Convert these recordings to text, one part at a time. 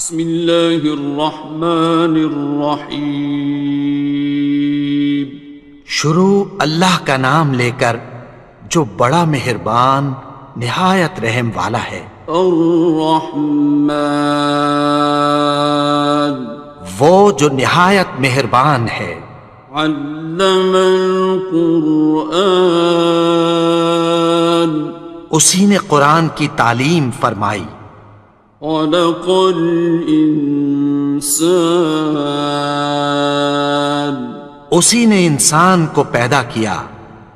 بسم اللہ الرحمن الرحیم۔ شروع اللہ کا نام لے کر جو بڑا مہربان نہایت رحم والا ہے۔ الرحمن، وہ جو نہایت مہربان ہے۔ علم القرآن، اسی نے قرآن کی تعلیم فرمائی۔ خلق الانسان، اسی نے انسان کو پیدا کیا۔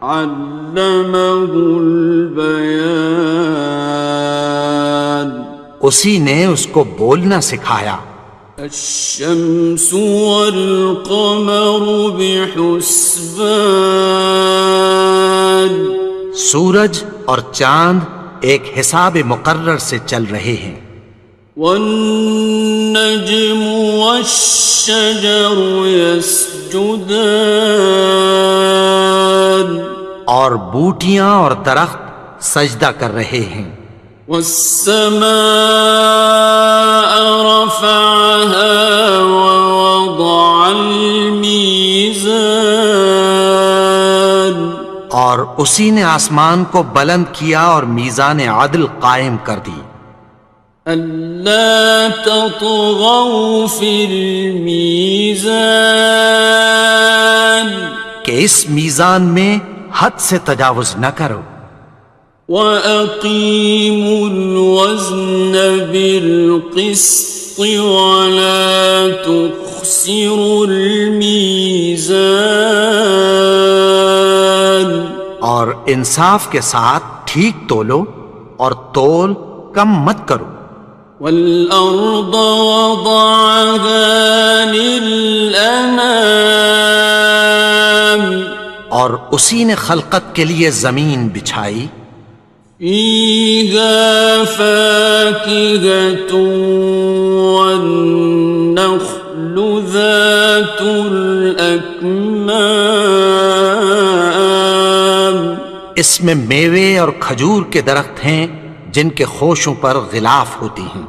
علمہ البیان، اسی نے اس کو بولنا سکھایا۔ الشمس والقمر بحسبان، سورج اور چاند ایک حساب مقرر سے چل رہے ہیں۔ والنجم والشجر يسجدان، اور بوٹیاں اور درخت سجدہ کر رہے ہیں۔ والسماء رفعها ووضع الميزان، اور اسی نے آسمان کو بلند کیا اور میزان عدل قائم کر دی۔ ألا تطغوا في الميزان، کہ اس میزان میں حد سے تجاوز نہ کرو۔ وَأَقِيمُوا الْوَزْنَ بِالْقِسْطِ وَلَا تُخْسِرُوا الْمِيزَانَ، اور انصاف کے ساتھ ٹھیک تولو اور تول کم مت کرو۔ وَالْأَرْضَ وَضَعَهَا لِلْأَنَامِ، اور اسی نے خلقت کے لیے زمین بچھائی۔ فِيهَا فَاكِهَةٌ وَالنَّخْلُ ذَاتُ الْأَكْمَامِ، اس میں میوے اور کھجور کے درخت ہیں جن کے خوشوں پر غلاف ہوتی ہیں۔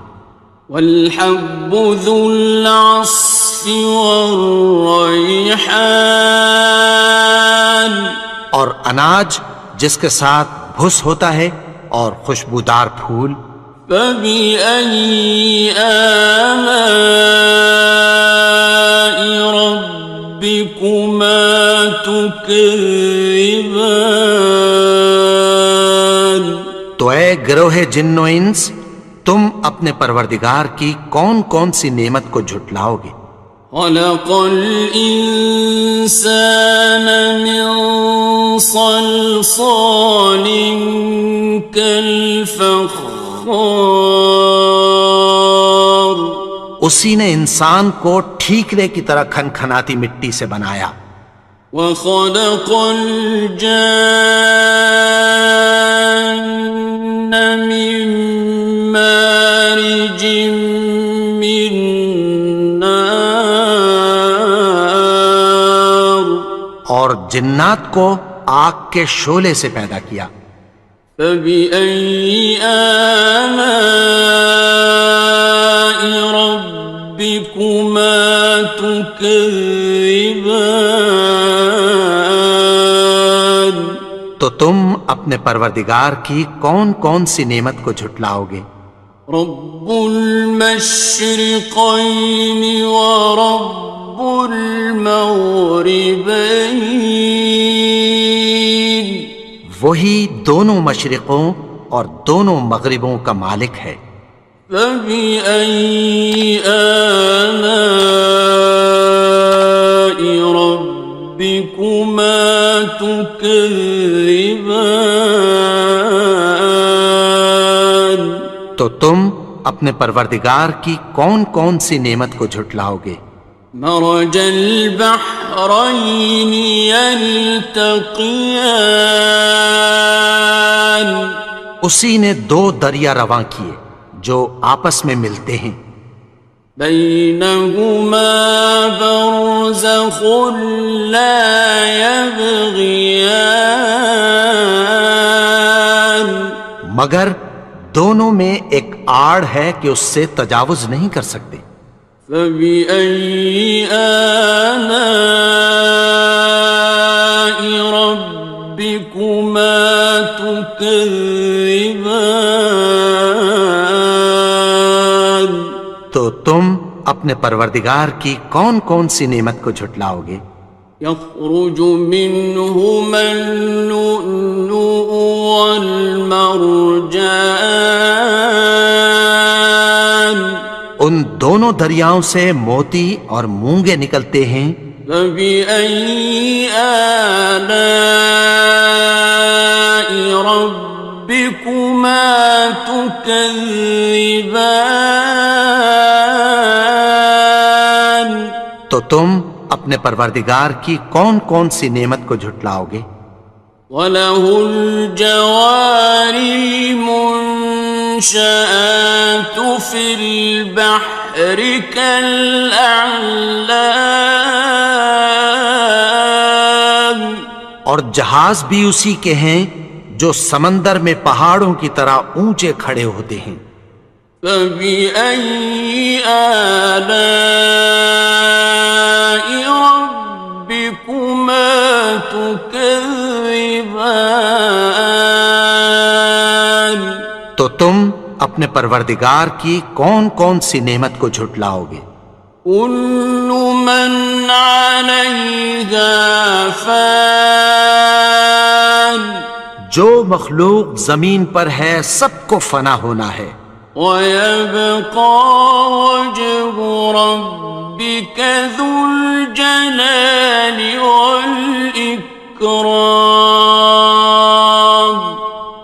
وَالْحَبُّ ذُو الْعَصْفِ وَالرَّيْحَانِ، اور اناج جس کے ساتھ بھس ہوتا ہے اور خوشبودار پھول۔ فَبِأَيِّ آلَاءِ رَبِّكُمَا تُكَذِّبَانِ، تو اے گروہ جن و انس، تم اپنے پروردگار کی کون کون سی نعمت کو جھٹلاؤ گے؟ خَلَقَ الْإِنسَانَ مِنْ صَلْصَالٍ كَالْفَخَّارِ، اسی نے انسان کو ٹھیکرے کی طرح کھنکھناتی مٹی سے بنایا۔ وَخَلَقَ الْجَانَّ مِن مَّارِجٍ مِّن نَّارٍ، اور جنات کو آگ کے شعلے سے پیدا کیا۔ فَبِأَيِّ آلَاءِ رَبِّكُمَا تُكَذِّبَانِ، تو تم اپنے پروردگار کی کون کون سی نعمت کو جھٹلاؤ گے؟ رب المشرقین ورب المغربین، وہی دونوں مشرقوں اور دونوں مغربوں کا مالک ہے۔ فَبِأَيِّ آلَاءِ رَبِّكُمَا تُكَذِّبَانِ، تو تم اپنے پروردگار کی کون کون سی نعمت کو جھٹلاؤ گے؟ مرج البحرین یلتقیان، اسی نے دو دریا رواں کیے جو آپس میں ملتے ہیں۔ بینہما برزخ لا یبغیان، مگر دونوں میں ایک آڑ ہے کہ اس سے تجاوز نہیں کر سکتے۔ فبأي آلاء ربكما تكذبان؟ تو تم اپنے پروردگار کی کون کون سی نعمت کو جھٹلاؤ گے؟ يخرج منهما اللؤلؤ والمرجان، ان دونوں دریاؤں سے موتی اور مونگے نکلتے ہیں۔ فبأي آلاء ربكما تكذبان؟ تو تم اپنے پروردگار کی کون کون سی نعمت کو جھٹلاؤ گے؟ وَلَهُ الْجَوَارِ الْمُنشَآتُ فِي الْبَحْرِ كَالْأَعْلَامِ، اور جہاز بھی اسی کے ہیں جو سمندر میں پہاڑوں کی طرح اونچے کھڑے ہوتے ہیں۔ فَبِأَيِّ آلَاءِ رَبِّكُمَا تُكَذِّبَانِ؟ تو تم اپنے پروردگار کی کون کون سی نعمت کو جھٹلاؤ گے؟ كُلُّ مَنْ عَلَيْهَا فَانٍ، جو مخلوق زمین پر ہے سب کو فنا ہونا ہے۔ وَيَبْقَى وَجْهُ رَبِّكَ ذُو الْجَلَالِ وَالْإِكْرَامِ،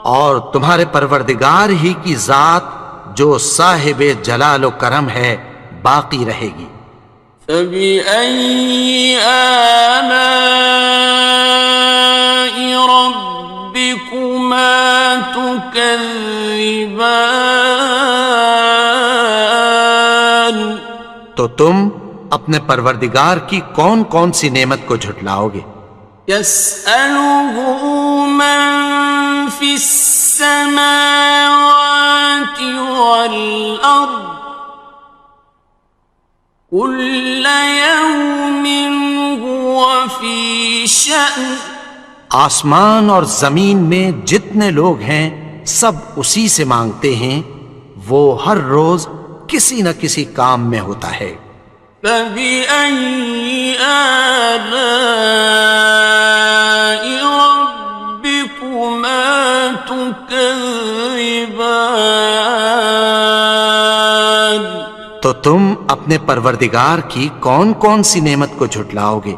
اور تمہارے پروردگار ہی کی ذات جو صاحب جلال و کرم ہے باقی رہے گی۔ فَبِأَيِّ آلَاءِ رَبِّكُمَا تُكَذِّبَانِ؟ تو تم اپنے پروردگار کی کون کون سی نعمت کو جھٹلاؤ گے؟ يَسْأَلُهُ مَن فِي السَّمَاوَاتِ وَالْأَرْضِ كُلَّ يَوْمٍ هُوَ فِي شَأْنٍ، آسمان اور زمین میں جتنے لوگ ہیں سب اسی سے مانگتے ہیں، وہ ہر روز کسی نہ کسی کام میں ہوتا ہے۔ فَبِأَيِّ آلَاءِ رَبِّكُمَا تُكَذِّبَانِ؟ تو تم اپنے پروردگار کی کون کون سی نعمت کو جھٹلاؤ گے؟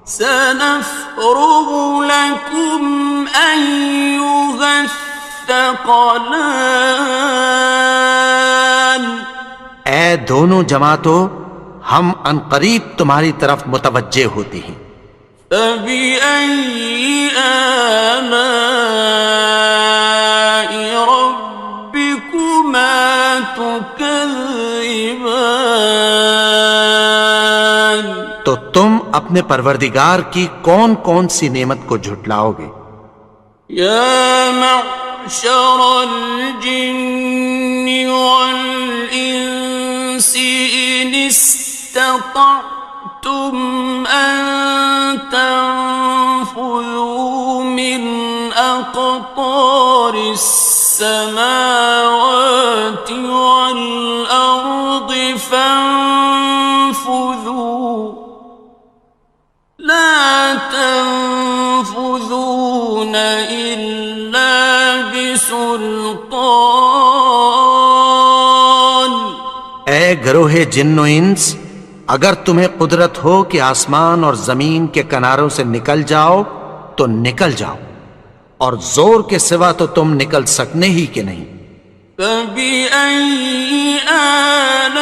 سَنَفْرُغُ لَكُمْ أَيُّهَ الثَّقَلَانِ، اے دونوں جماعتوں، ہم عنقریب تمہاری طرف متوجہ ہوتے ہیں۔ فَبِأَيِّ آلَاءِ رَبِّكُمَا تُكَذِّبَانِ؟ تو تم اپنے پروردگار کی کون کون سی نعمت کو جھٹلاؤ گے؟ يَا مَعْشَرَ الْجِنِّ وَالْإِنسِ إِنِ اسْتَطَعْتُمْ أَن تَنفُذُوا مِنْ أَقْطَارِ السَّمَاوَاتِ وَالْأَرْضِ فَانفُذُوا لَا تَنفُذُونَ إِلَّا بِسُلْطَانٍ۔ اے گروہ جن و انس، اگر تمہیں قدرت ہو کہ آسمان اور زمین کے کناروں سے نکل جاؤ تو نکل جاؤ، اور زور کے سوا تو تم نکل سکنے ہی کہ نہیں۔ فَبِأَيِّ آلَاءِ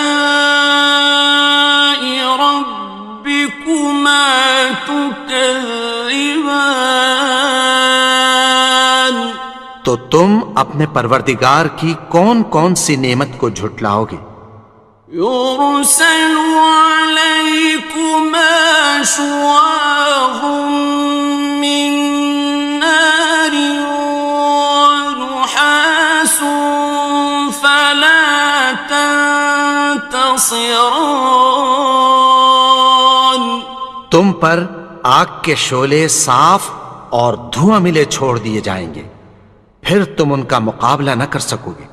رَبِّكُمَا تُكَذِّبَانِ؟ تو تم اپنے پروردگار کی کون کون سی نعمت کو جھٹلاؤ گے؟ يُرْسَلُ عَلَيْكُمَا شُوَاظٌ مِّن نَّارٍ وَنُحَاسٌ خاصران. تم پر آگ کے شعلے صاف اور دھواں ملے چھوڑ دیے جائیں گے، پھر تم ان کا مقابلہ نہ کر سکو گے۔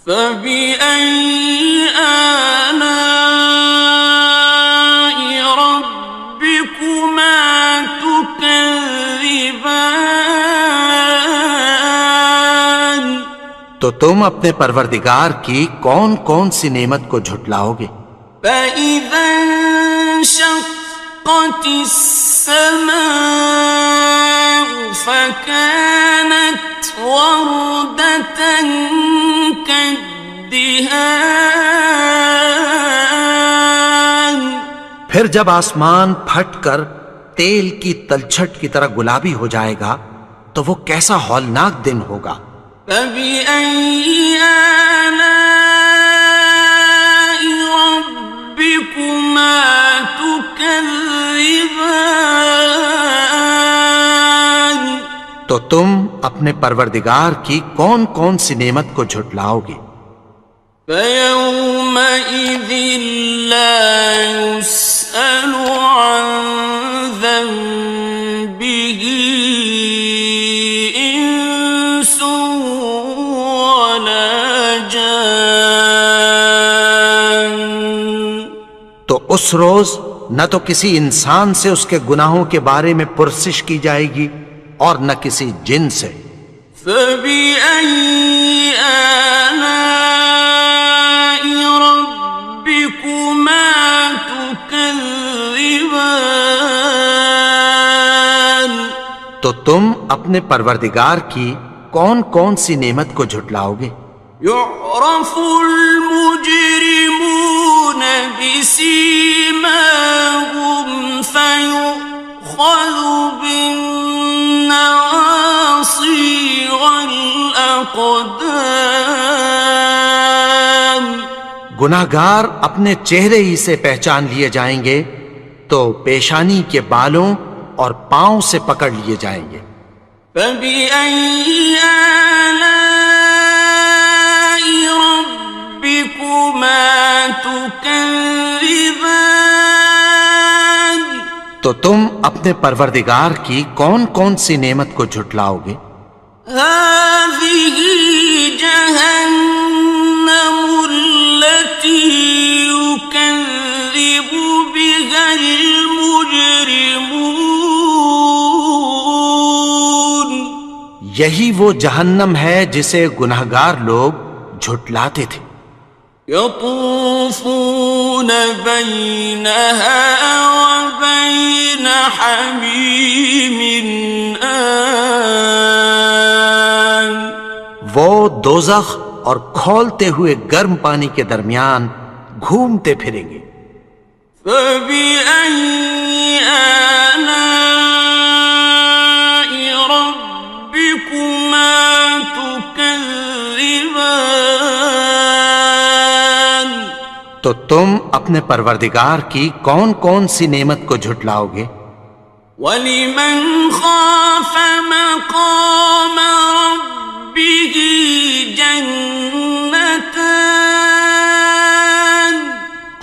فَبِأَيِّ آلَاءِ رَبِّكُمَا تُكَذِّبَانِ. تو تم اپنے پروردگار کی کون کون سی نعمت کو جھٹلاؤ گے؟ فَإِذَا انشَقَّتِ السَّمَاءُ فَكَانَتْ وَرْدَةً كَالدِّهَانِ. پھر جب آسمان پھٹ کر تیل کی تلچھٹ کی طرح گلابی ہو جائے گا تو وہ کیسا ہولناک دن ہوگا۔ فَبِأَيِّ آلَاءِ رَبِّكُمَا تُكَذِّبَانِ. تو تم اپنے پروردگار کی کون کون سی نعمت کو جھٹلاؤ گے؟ فَيَوْمَئِذٍ لَا يُسْأَلُ عَنْ ذَنبِهِ إِنسٌ وَلَا جَانٌ. تو اس روز نہ تو کسی انسان سے اس کے گناہوں کے بارے میں پرسش کی جائے گی اور نہ کسی جن سے۔ فَبِأَيِّ آلَاءِ رَبِّكُمَا تُكَذِّبَانِ. تو تم اپنے پروردگار کی کون کون سی نعمت کو جھٹلاؤ گے؟ يُعْرَفُ الْمُجْرِمُونَ بِسِيمَاهُمْ فَيُؤْخَذُ بِالنَّوَاصِي وَالْأَقْدَامِ. گناہگار اپنے چہرے ہی سے پہچان لیے جائیں گے تو پیشانی کے بالوں اور پاؤں سے پکڑ لیے جائیں گے۔ فَبِأَيِّ آلَاءِ رَبِّكُمَا تُكَذِّبَانِ. تو تم اپنے پروردگار کی کون کون سی نعمت کو جھٹلاؤ گے؟ هَٰذِهِ جَهَنَّمُ الَّتِي يُكَذِّبُ بِهَا الْمُجْرِمُونَ. یہی وہ جہنم ہے جسے گناہگار لوگ جھٹلاتے تھے۔ يَطُوفُونَ بَيْنَهَا وَبَيْنَ حَمِيمٍ آنٍ. وہ دوزخ اور کھولتے ہوئے گرم پانی کے درمیان گھومتے پھریں گے۔ فَبِأَيِّ آلَاءِ رَبِّكُمَا تُكَذِّبَانِ. تو تم اپنے پروردگار کی کون کون سی نعمت کو جھٹلاؤ گے؟ وَلِمَنْ خَافَ مَقَامَ رَبِّهِ جَنَّتَانِ.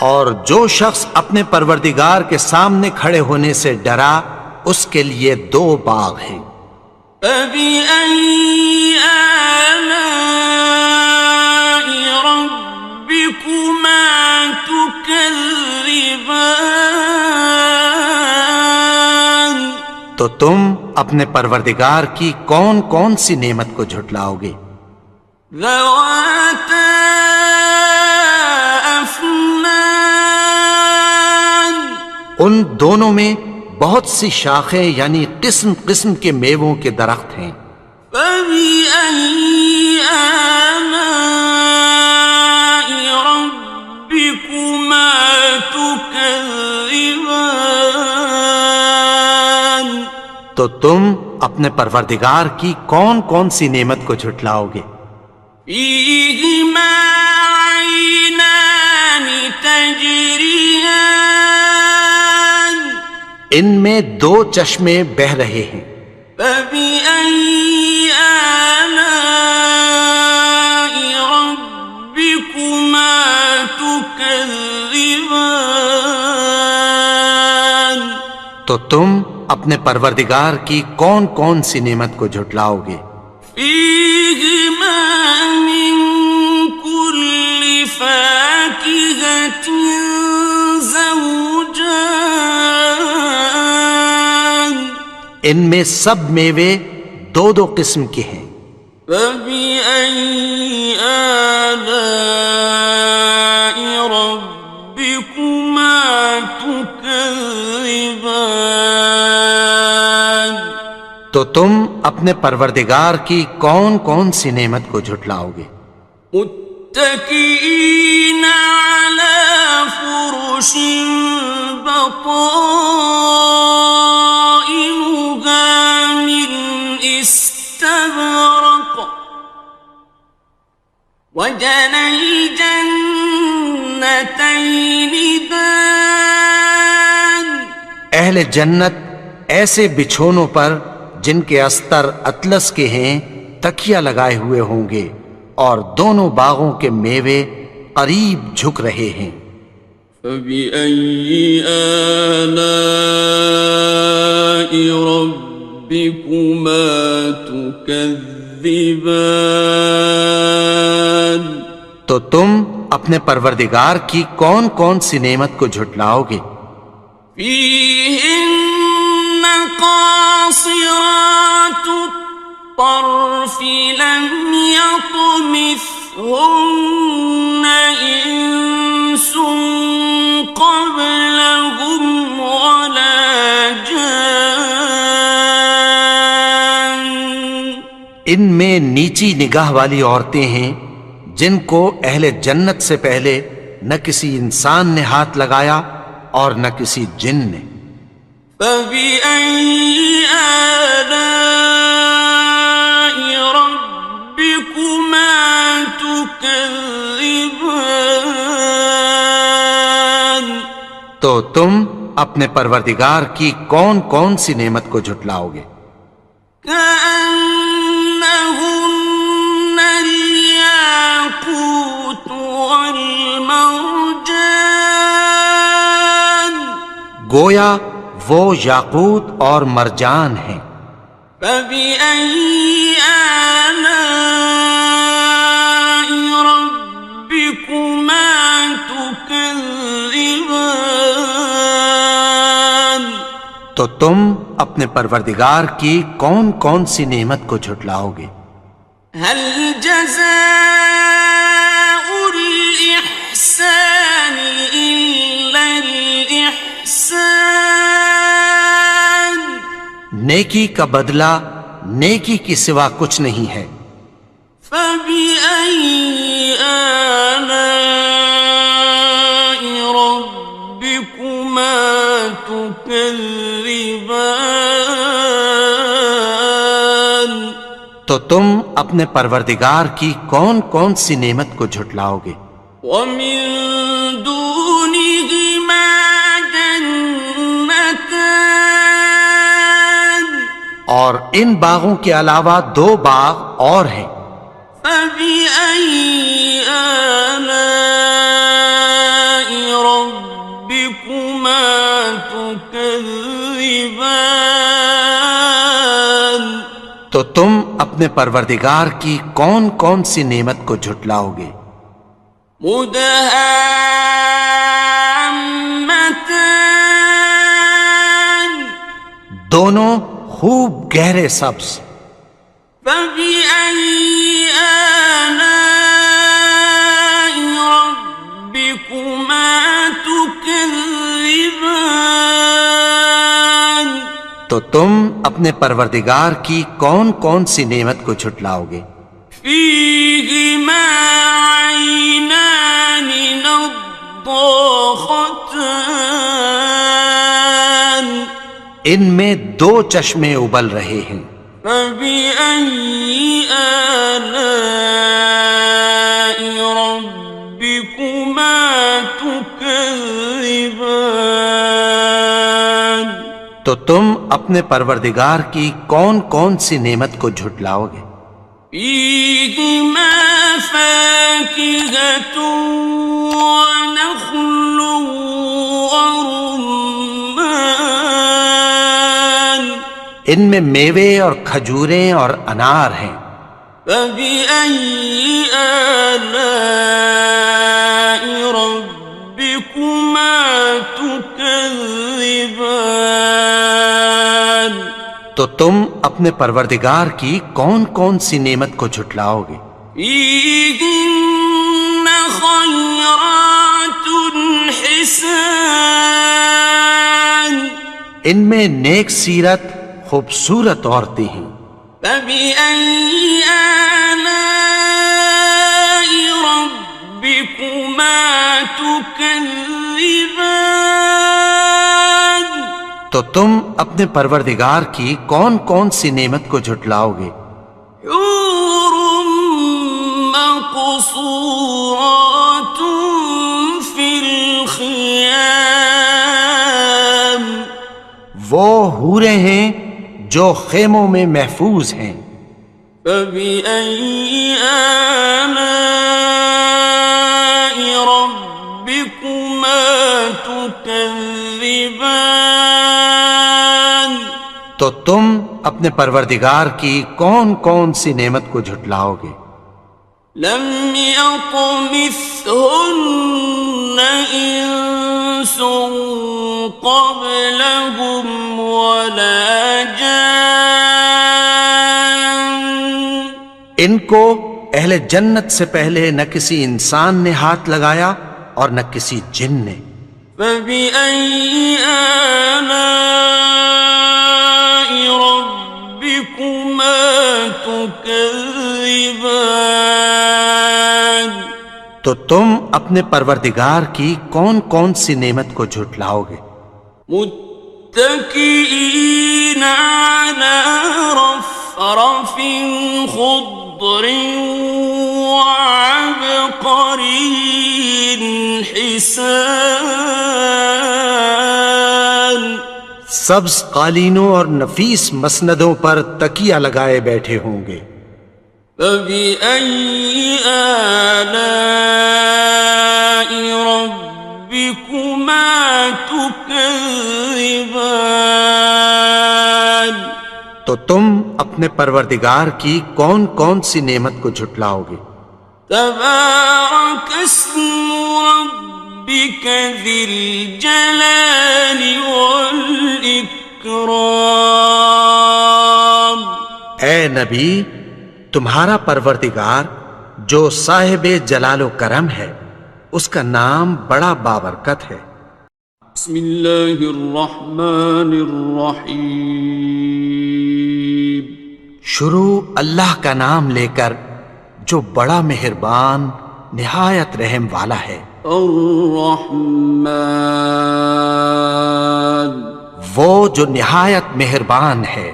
اور جو شخص اپنے پروردگار کے سامنے کھڑے ہونے سے ڈرا اس کے لیے دو باغ ہیں۔ فَبِأَيِّ آلَاءِ رَبِّكُمَا تُكَذِّبَانِ. تو تم اپنے پروردگار کی کون کون سی نعمت کو جھٹلاؤ گے؟ ذَوَاتَا أَفْنَانٍ. ان دونوں میں بہت سی شاخیں یعنی قسم قسم کے میووں کے درخت ہیں۔ فَبِأَيِّ آلَاءِ رَبِّكُمَا تُكَذِّبَانِ. تو تم اپنے پروردگار کی کون کون سی نعمت کو جھٹلاؤ گے؟ فِيهِمَا عَيْنَانِ تَجْرِيَانِ. ان میں دو چشمے بہہ رہے ہیں۔ فَبِأَيِّ آلَاءِ رَبِّكُمَا تُكَذِّبَانِ. تكذبان تو تم اپنے پروردگار کی کون کون سی نعمت کو جھٹلاؤ گے؟ فيهما من كل فاكهة زوجان ان میں سب میوے دو دو قسم کے ہیں۔ فبأي آلاء ربكما تكذبان تو تم اپنے پروردگار کی کون کون سی نعمت کو جھٹلاؤ گے؟ متكئين على فرش بطائنها من استبرق وجنى الجنتين دان اہل جنت ایسے بچھونوں پر جن کے استر اطلس کے ہیں تکیہ لگائے ہوئے ہوں گے، اور دونوں باغوں کے میوے قریب جھک رہے ہیں۔ فبأي آلاء ربكما تكذبان تو تم اپنے پروردگار کی کون کون سی نعمت کو جھٹلاؤ گے؟ فيهن قاصرات الطرف لم يطمثهن إنس قبلهم ولا جان ان میں نیچی نگاہ والی عورتیں ہیں جن کو اہل جنت سے پہلے نہ کسی انسان نے ہاتھ لگایا اور نہ کسی جن نے۔ فبأي آلاء ربكما تكذبان تو تم اپنے پروردگار کی کون کون سی نعمت کو جھٹلاؤ گے؟ كأنهن الياقوت والمرجان گویا وہ یاقوت اور مرجان ہیں۔ فبأي آلاء ربكما تكذبان تو تم اپنے پروردگار کی کون کون سی نعمت کو جھٹلاؤ گے؟ هل جزاء الإحسان إلا الإحسان نیکی کا بدلہ نیکی کی سوا کچھ نہیں ہے۔ فبأي آلاء ربكما تكذبان تو تم اپنے پروردگار کی کون کون سی نعمت کو جھٹلاؤ گے؟ ومن دونهما جنتان اور ان باغوں کے علاوہ دو باغ اور ہیں۔ فبأي آلاء ربكما تكذبان تو تم اپنے پروردگار کی کون کون سی نعمت کو جھٹلاؤ گے؟ مدهامتان دونوں خوب گہرے سبز۔ فبأي آلاء ربكما تكذبان تو تم اپنے پروردگار کی کون کون سی نعمت کو جھٹلاؤ گے؟ فيهما عينان نضاختان ان میں دو چشمے ابل رہے ہیں۔ فبأي آلاء ربكما تكذبان تو تم اپنے پروردگار کی کون کون سی نعمت کو جھٹلاؤ گے؟ فيهما فاكهة ونخل ورمان ان میں میوے اور کھجوریں اور انار ہیں. فبأي آلاء ربكما تكذبان تو تم اپنے پروردگار کی کون کون سی نعمت کو جھٹلاؤ گے؟ فيهن خيرات حسان ان میں نیک سیرت خوبصورت عورتیں ہیں. فبأي آلاء ربكما تكذبان تو تم اپنے پروردگار کی کون کون سی نعمت کو جھٹلاؤ گے؟ حور مقصورات في الخيام وہ حوریں ہیں جو خیموں میں محفوظ ہیں. فبأي آلاء ربكما تكذبان تو تم اپنے پروردگار کی کون کون سی نعمت کو جھٹلاؤ گے؟ لم يطمثهن إنس قبلهم ولا جان ان کو اہل جنت سے پہلے نہ کسی انسان نے ہاتھ لگایا اور نہ کسی جن نے. فبأي آلاء ربكما تكذبان تو تم اپنے پروردگار کی کون کون سی نعمت کو جھٹلاؤ گے؟ متكئين على رفرف خضر وعبقري حسان سبز قالینوں اور نفیس مسندوں پر تکیہ لگائے بیٹھے ہوں گے. فبأي آلاء ربكما تكذبان تو تم اپنے پروردگار کی کون کون سی نعمت کو جھٹلاؤ گے؟ تبارك اسم ربك ذي الجلال والإكرام اے نبی، تمہارا پروردگار جو صاحب جلال و کرم ہے، اس کا نام بڑا بابرکت ہے. بسم اللہ الرحمن الرحیم شروع اللہ کا نام لے کر جو بڑا مہربان نہایت رحم والا ہے. الرحمن وہ جو نہایت مہربان ہے.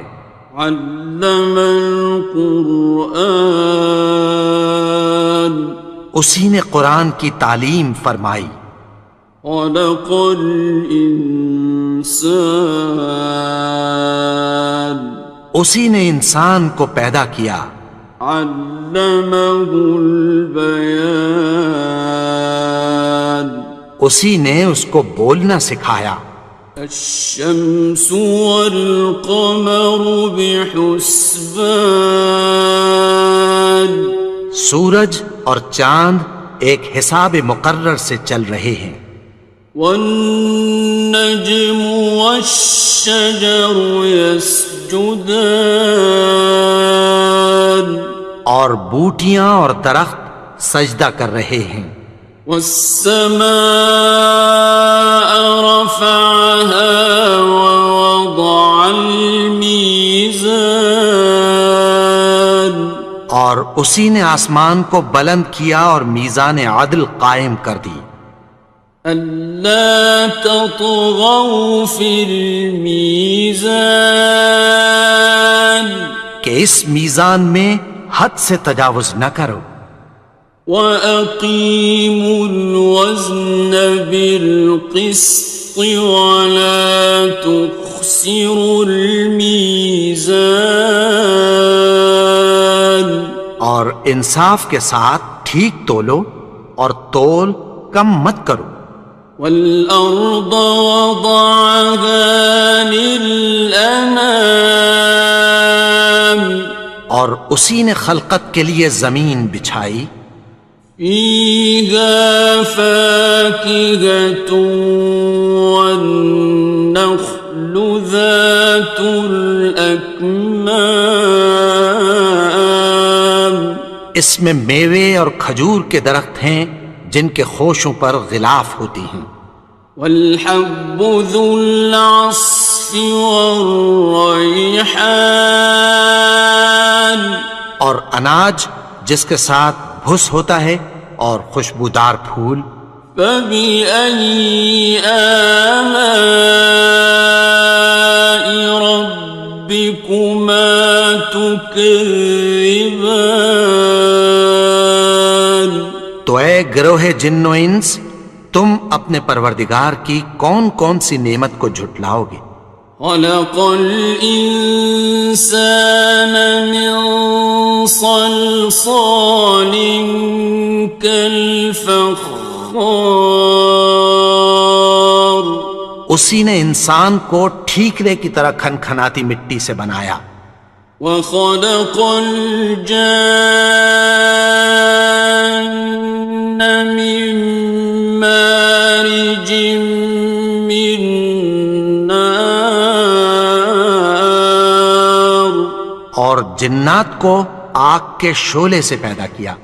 علم القرآن اسی نے قرآن کی تعلیم فرمائی. خلق الانسان اسی نے انسان کو پیدا کیا. علمہ البیان اسی نے اس کو بولنا سکھایا. الشمس والقمر بحسبان سورج اور چاند ایک حساب مقرر سے چل رہے ہیں. والنجم والشجر يسجدان اور بوٹیاں اور درخت سجدہ کر رہے ہیں. والسماء رفعها ووضع الميزان اور اسی نے آسمان کو بلند کیا اور میزان عدل قائم کر دی. ألا تطغوا في الميزان کہ اس میزان میں حد سے تجاوز نہ کرو. وَأَقِيمُوا الْوَزْنَ بِالْقِسْطِ وَلَا تُخْسِرُوا الْمِيزَانَ اور انصاف کے ساتھ ٹھیک تولو اور تول کم مت کرو. والأرض وضعها للأنام اور اسی نے خلقت کے لیے زمین بچھائی. فيها فاكهة والنخل ذات الأكمام اس میں میوے اور کھجور کے درخت ہیں جن کے خوشوں پر غلاف ہوتی ہیں. والحب ذو العصف والریحان اور اناج جس کے ساتھ بھس ہوتا ہے اور خوشبودار پھول. فبأي آلاء ربكما تكذبان تو اے گروہ جن و انس تم اپنے پروردگار کی کون کون سی نعمت کو جھٹلاؤ گے. خلق الإنسان من صلصال كالفخار اسی نے انسان کو ٹھیکرے کی طرح کھنکھناتی مٹی سے بنایا. وخلق الجان من مارج من نار اور جنات کو آگ کے شعلے سے پیدا کیا.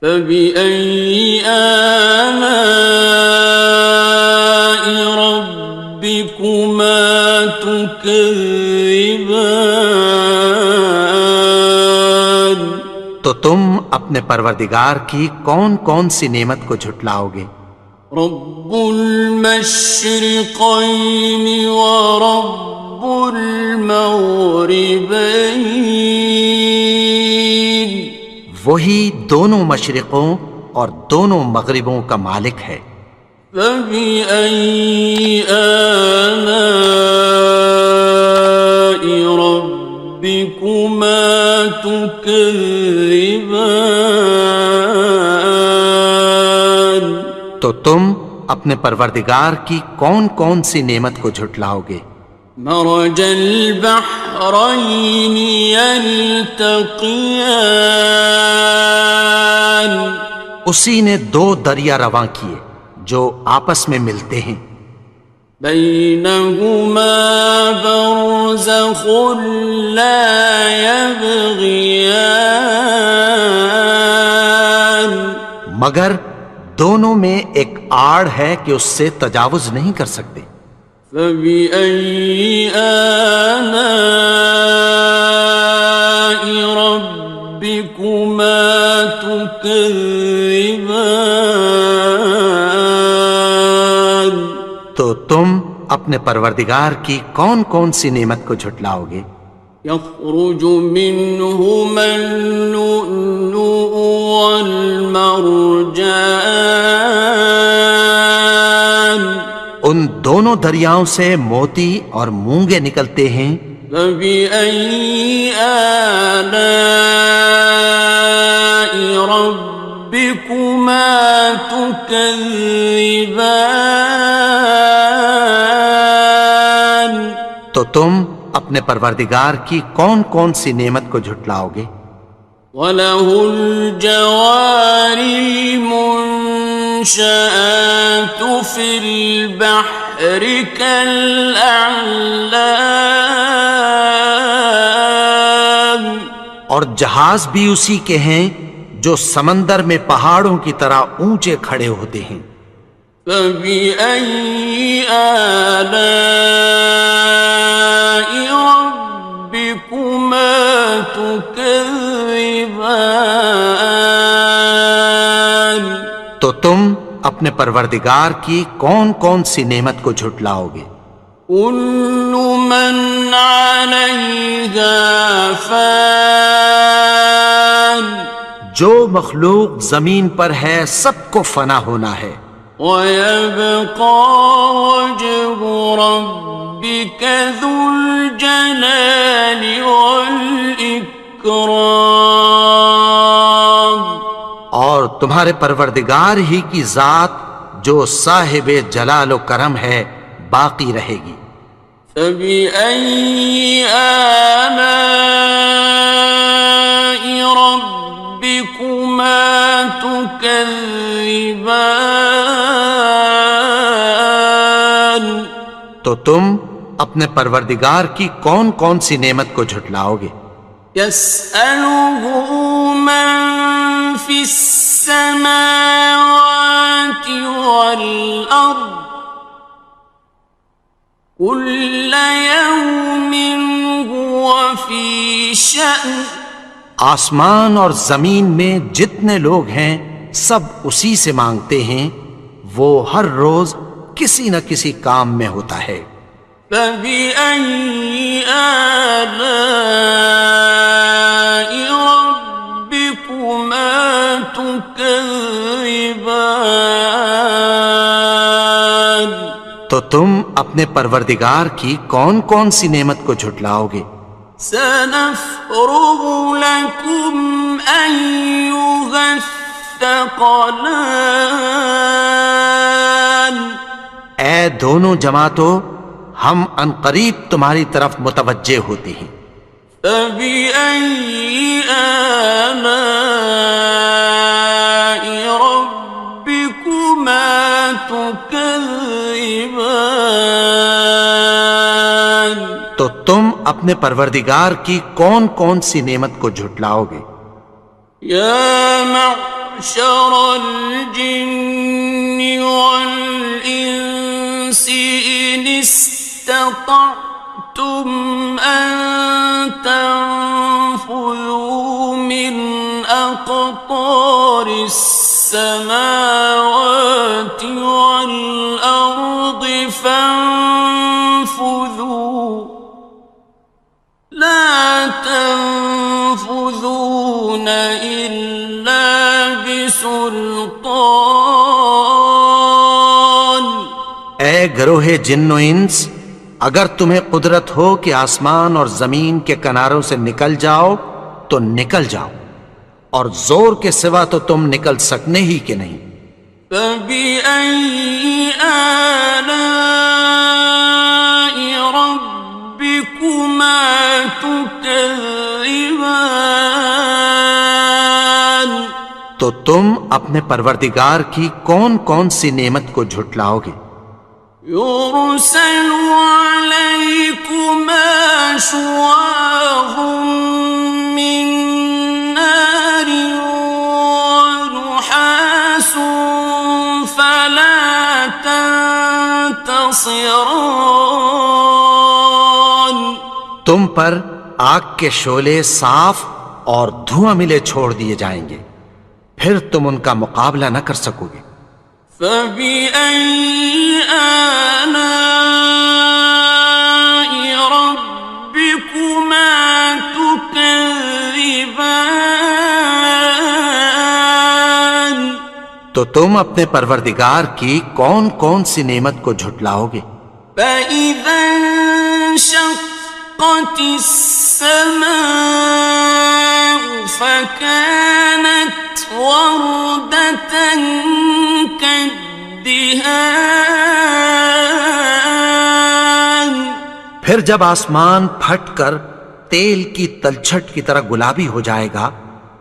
فبأي آلاء ربكما تكذبان تو تم اپنے پروردگار کی کون کون سی نعمت کو جھٹلاؤ گے. رب المشرقين ورب المغربين وہی دونوں مشرقوں اور دونوں مغربوں کا مالک ہے. فبأي آلاء ربكما تكذبان تو تم اپنے پروردگار کی کون کون سی نعمت کو جھٹلاؤ گے. مرج البحرين يلتقيان اسی نے دو دریا رواں کیے جو آپس میں ملتے ہیں. بينهما برزخ لا يبغيان مگر دونوں میں ایک آڑ ہے کہ اس سے تجاوز نہیں کر سکتے. فبأي آلاء ربكما تكذبان تو تم اپنے پروردگار کی کون کون سی نعمت کو جھٹلاؤ گے. يخرج منهما اللؤلؤ والمرجان ان دونوں دریاؤں سے موتی اور مونگے نکلتے ہیں. فبأي آلاء ربكما تكذبان تو تم اپنے پروردگار کی کون کون سی نعمت کو جھٹلاؤ گے. وَلَهُ الْجَوَارِ الْمُنشَآتُ فِي الْبَحْرِ كَالْأَعْلَامِ اور جہاز بھی اسی کے ہیں جو سمندر میں پہاڑوں کی طرح اونچے کھڑے ہوتے ہیں. فَبِأَيِّ آلَاءِ رَبِّكُمَا تُكَذِّبَانِ تو تم اپنے پروردگار کی کون کون سی نعمت کو جھٹلاؤ گے. كُلُّ مَنْ عَلَيْهَا فَانٍ جو مخلوق زمین پر ہے سب کو فنا ہونا ہے. وَيَبْقَى وَجْهُ رَبِّكَ ذُو الْجَلَالِ وَالْإِكْرَامِ تمہارے پروردگار ہی کی ذات جو صاحب جلال و کرم ہے باقی رہے گی۔ فبأي آلاء ربكما تكذبان؟ تو تم اپنے پروردگار کی کون کون سی نعمت کو جھٹلاؤ گے؟ يسأله من في السماوات والأرض كل يوم هو في شأن۔ آسمان اور زمین میں جتنے لوگ ہیں سب اسی سے مانگتے ہیں، وہ ہر روز کسی نہ کسی کام میں ہوتا ہے۔ فبأي آلاء ربكما تكذبان؟ تو تم اپنے پروردگار کی کون کون سی نعمت کو جھٹلاؤ گے؟ سنفرغ لكم أيها الثقلان۔ اے دونوں جماعتوں، ہم عنقریب تمہاری طرف متوجہ ہوتے ہیں۔ فبأي آلاء ربكما تكذبان؟ تو تم اپنے پروردگار کی کون کون سی نعمت کو جھٹلاؤ گے؟ يا معشر الجن والإنس إن استطعتم أن تنفذوا من أقطار السماوات والأرض فانفذوا لا تنفذون إلا بسلطان۔ اے گروہ جن و انس، اگر تمہیں قدرت ہو کہ آسمان اور زمین کے کناروں سے نکل جاؤ تو نکل جاؤ، اور زور کے سوا تو تم نکل سکنے ہی کہ نہیں۔ فبأي آلاء ربكما تكذبان؟ تو تم اپنے پروردگار کی کون کون سی نعمت کو جھٹلاؤ گے؟ يرسل عليكما شواظ من نار ونحاس فلا تنتصران۔ تم پر آگ کے شعلے صاف اور دھواں ملے چھوڑ دیے جائیں گے، پھر تم ان کا مقابلہ نہ کر سکو گے۔ فبأي آلاء ربكما تكذبان؟ تو تم اپنے پروردگار کی کون کون سی نعمت کو جھٹلاؤ گے؟ فإذا انشقت السماء فكانت وردة كالدهان۔ پھر جب آسمان پھٹ کر تیل کی تلچھٹ کی طرح گلابی ہو جائے گا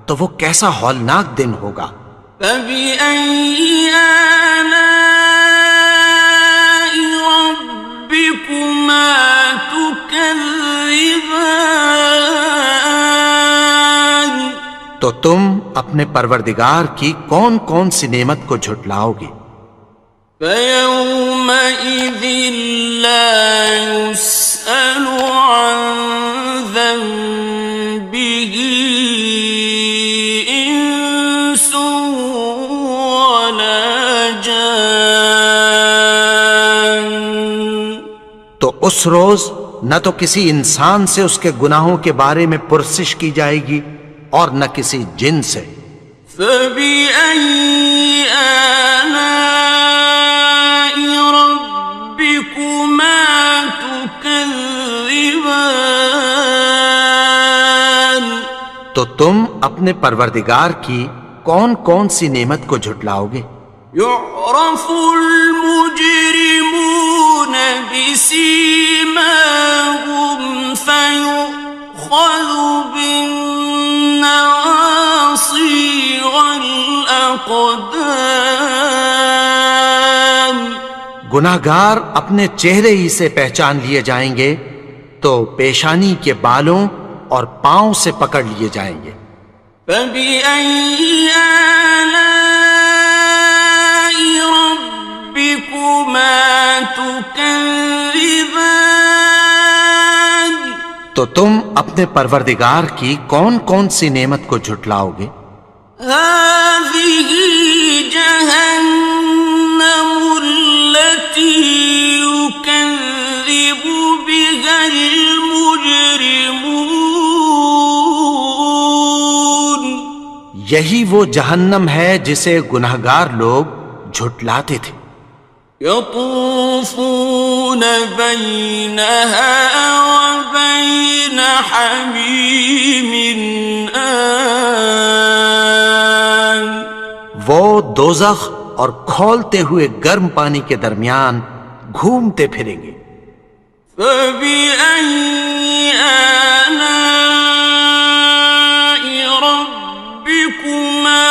تو وہ کیسا ہولناک دن ہوگا۔ فبأي آلاء ربكما تكذبان؟ تو تم اپنے پروردگار کی کون کون سی نعمت کو جھٹلاؤ گے؟ فيومئذ لا يسأل عن ذنبه إنس ولا جان۔ تو اس روز نہ تو کسی انسان سے اس کے گناہوں کے بارے میں پرسش کی جائے گی اور نہ کسی جن سے۔ فبأي آلاء ربكما تكذبان؟ تو تم اپنے پروردگار کی کون کون سی نعمت کو جھٹلاؤ گے؟ يعرف المجرمون بسيماهم فيؤخذ بالنواصي والأقدام. گناہگار اپنے چہرے ہی سے پہچان لیے جائیں گے تو پیشانی کے بالوں اور پاؤں سے پکڑ لیے جائیں گے. فبأي آلاء ربكما تكذبان. تو تم اپنے پروردگار کی کون کون سی نعمت کو جھٹلاؤ گے؟ هذه جهنم التي يكذب بها المجرمون. یہی وہ جہنم ہے جسے گناہگار لوگ جھٹلاتے تھے. يطوفون بينها وبين حميم آن. وہ دوزخ اور کھولتے ہوئے گرم پانی کے درمیان گھومتے پھریں گے. فبأي آلاء ربكما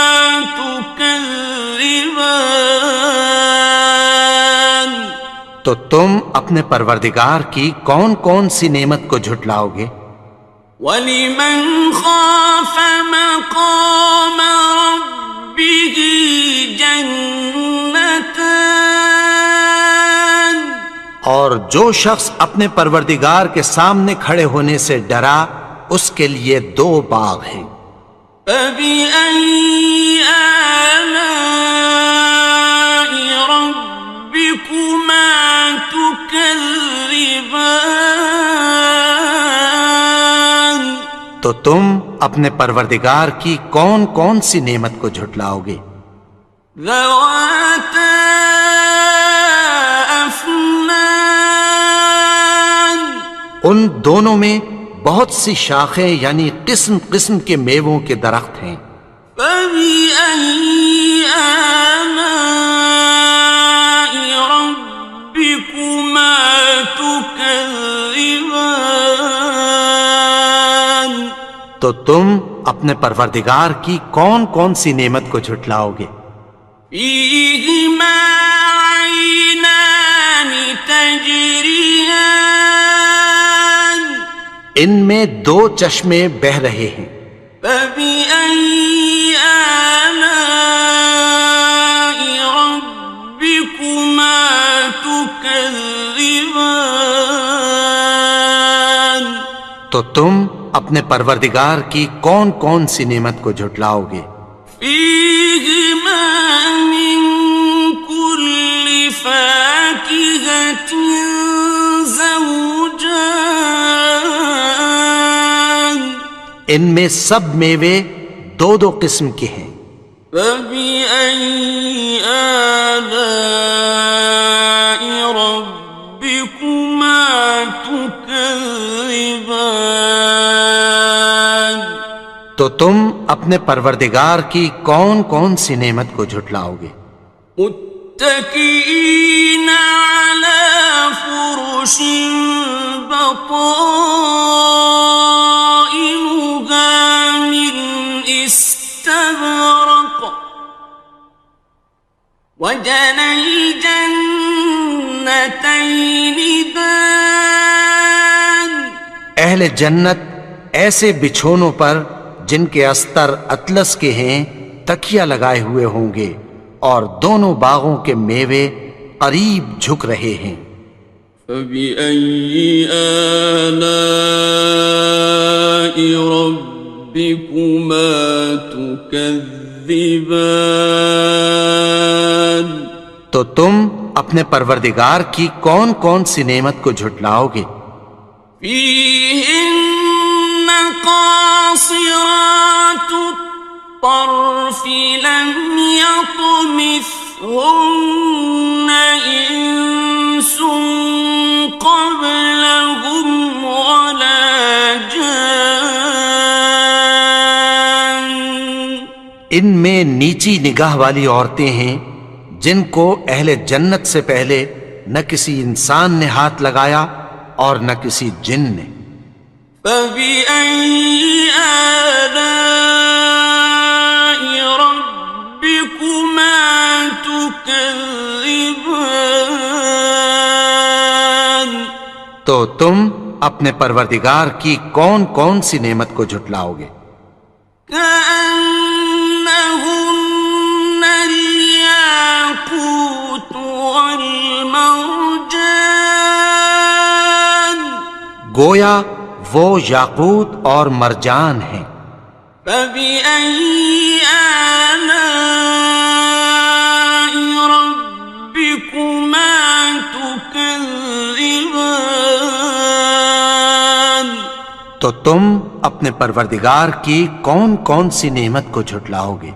تكذبان. تو تم اپنے پروردگار کی کون کون سی نعمت کو جھٹلاؤ گے؟ وَلِمَنْ خَافَ مَقَامَ رَبِّهِ جَنَّتَانِ. اور جو شخص اپنے پروردگار کے سامنے کھڑے ہونے سے ڈرا اس کے لیے 2 باغ ہیں. فَبِأَيِّ آلَاءِ رَبِّكُمَا تُكَذِّبَانِ. تو تم اپنے پروردگار کی کون کون سی نعمت کو جھٹلاؤ گے؟ ذَوَاتَا أَفْنَانٍ. ان دونوں میں بہت سی شاخیں یعنی قسم قسم کے میووں کے درخت ہیں. فَبِأَيِّ آلَاءِ رَبِّكُمَا تُكَذِّبَانِ. تو تم اپنے پروردگار کی کون کون سی نعمت کو جھٹلاؤ گے؟ فِيهِمَا عَيْنَانِ تَجْرِيَانِ. ان میں 2 چشمے بہہ رہے ہیں. فَبِأَيِّ آلَاءِ رَبِّكُمَا تُكَذِّبَانِ. تو تم اپنے پروردگار کی کون کون سی نعمت کو جھٹلاؤ گے؟ فِيهِمَا مِن كُلِّ فَاكِهَةٍ زَوْجَانِ. ان میں سب میوے 2 قسم کے ہیں. فَبِأَيِّ آلَاءِ رَبِّكُمَا تُكَذِّبَانِ. تو تم اپنے پروردگار کی کون کون سی نعمت کو جھٹلاؤ گے؟ متكئين على فرش بطائنها من استبرق وجنى الجنتين دان. اہل جنت ایسے بچھونوں پر جن کے استر اطلس کے ہیں تکیہ لگائے ہوئے ہوں گے اور دونوں باغوں کے میوے قریب جھک رہے ہیں. فَبِأَيِّ آلَاءِ رَبِّكُمَا تُكَذِّبَانِ. تو تم اپنے پروردگار کی کون کون سی نعمت کو جھٹلاؤ گے؟ فِيهِنَّ قَاصِرَاتُ الطَّرْفِ لَمْ يَطْمِثْهُنَّ إِنسٌ قَبْلَهُمْ وَلَا جَانٌّ. ان میں نیچی نگاہ والی عورتیں ہیں جن کو اہل جنت سے پہلے نہ کسی انسان نے ہاتھ لگایا اور نہ کسی جن نے۔ فَبِأَيِّ آلَاءِ رَبِّكُمَا تُكَذِّبَانِ؟ تو تم اپنے پروردگار کی کون کون سی نعمت کو جھٹلاؤ گے؟ كأنهن الياقوت والمرجان، گویا وہ یاقوت اور مرجان ہیں۔ فبأي آلاء ربكما تكذبان؟ تو تم اپنے پروردگار کی کون کون سی نعمت کو جھٹلاؤ گے؟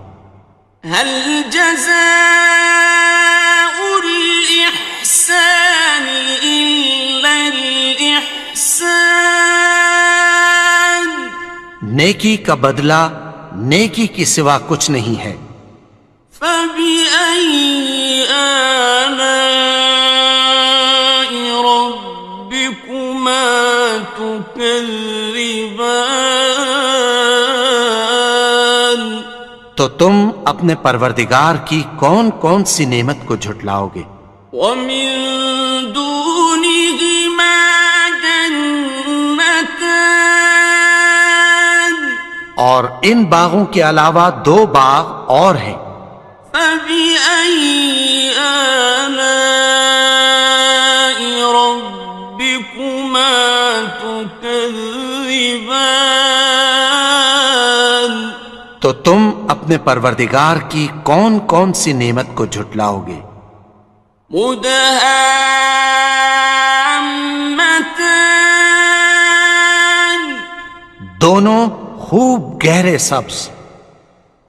هل جزاء الإحسان إلا الإحسان؟ نیکی کا بدلہ نیکی کی سوا کچھ نہیں ہے۔ فبأي آلاء ربكما تكذبان؟ تو تم اپنے پروردگار کی کون کون سی نعمت کو جھٹلاؤ گے؟ ومن دونهما جنتان، اور ان باغوں کے علاوہ دو باغ اور ہیں۔ فبأي آلاء ربكما تكذبان؟ تو تم اپنے پروردگار کی کون کون سی نعمت کو جھٹلاؤ گے؟ مدہامتان، دونوں خوب گہرے سبز۔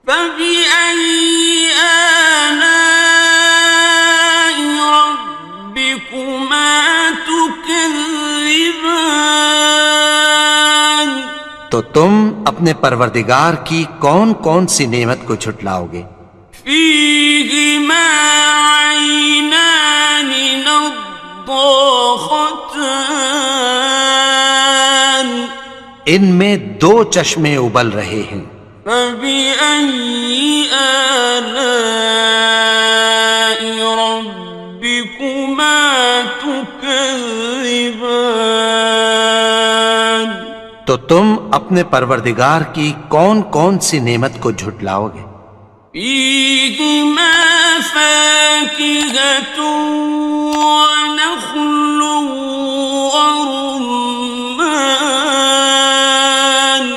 فبأي آلاء ربكما تكذبان؟ تو تم اپنے پروردگار کی کون کون سی نعمت کو جھٹلاؤ گے؟ فيهما عينان نضاختان، ان میں دو چشمے ابل رہے ہیں۔ فبأي آلاء ربكما تكذبان؟ تو تم اپنے پروردگار کی کون کون سی نعمت کو جھٹلاؤ گے؟ فيهما فاكهة ونخل ورمان،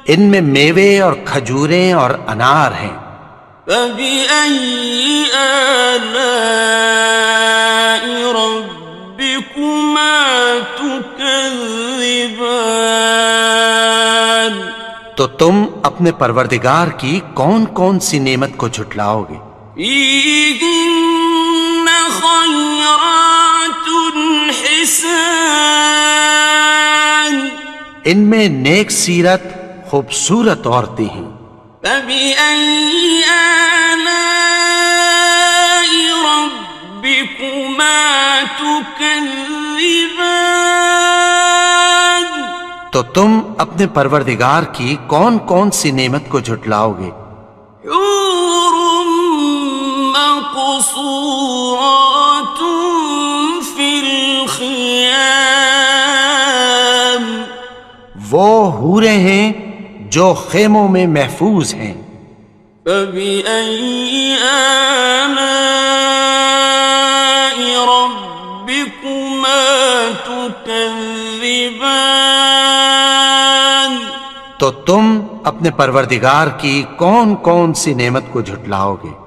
ان میں میوے اور کھجوریں اور انار ہیں۔ فبأي آلاء ربكما تكذبان؟ تو تم اپنے پروردگار کی کون کون سی نعمت کو جھٹلاؤ گے؟ فيهن خيرات حسان، ان میں نیک سیرت خوبصورت عورتیں ہیں۔ فبأي آلاء ربكما تكذبان؟ تو تم اپنے پروردگار کی کون کون سی نعمت کو جھٹلاؤ گے؟ حور مقصورات في الخيام، وہ حوریں ہیں جو خیموں میں محفوظ ہیں۔ فبأي آلاء ربكما تكذبان؟ تو تم اپنے پروردگار کی کون کون سی نعمت کو جھٹلاؤ گے؟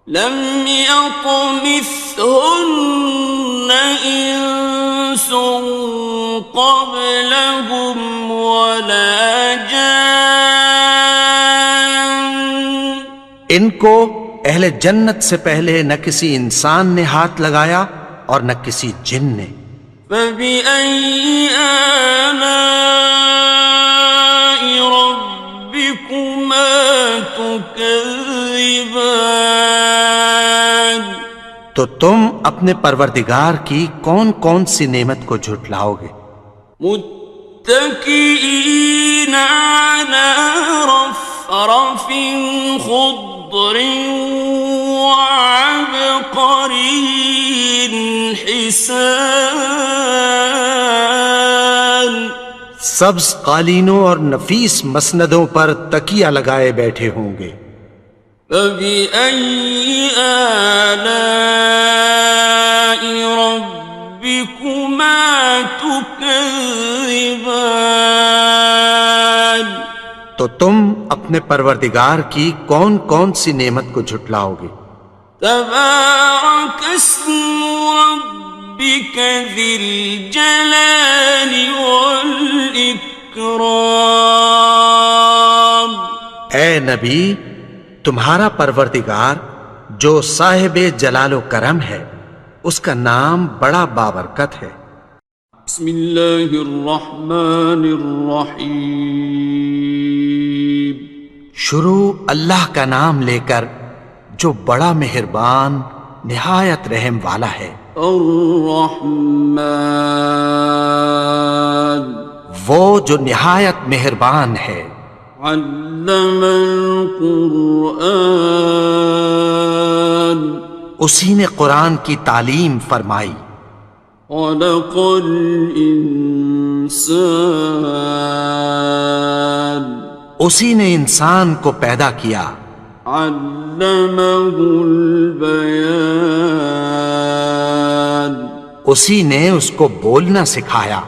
لم يطمثهن إنس قبلهم ولا جان، ان کو اہل جنت سے پہلے نہ کسی انسان نے ہاتھ لگایا اور نہ کسی جن نے۔ فبأي آلاء ربكما تكذبان؟ تكذبان تو تم اپنے پروردگار کی کون کون سی نعمت کو جھٹلاؤ گے؟ متكئين على رفرف خضر وعبقري حسان سبز قالینوں اور نفیس مسندوں پر تکیہ لگائے بیٹھے ہوں گے۔ فبأي آلاء ربكما تكذبان تو تم اپنے پروردگار کی کون کون سی نعمت کو جھٹلاؤ گے؟ تبارك اسم ربك ذي الجلال والإكرام اے نبی، تمہارا پروردگار جو صاحب جلال و کرم ہے، اس کا نام بڑا بابرکت ہے۔ بسم اللہ الرحمن الرحیم شروع اللہ کا نام لے کر جو بڑا مہربان نہایت رحم والا ہے۔ الرحمن وہ جو نہایت مہربان ہے۔ علم القرآن اسی نے قرآن کی تعلیم فرمائی۔ خلق الانسان اسی نے انسان کو پیدا کیا۔ علمہ البیان اسی نے اس کو بولنا سکھایا۔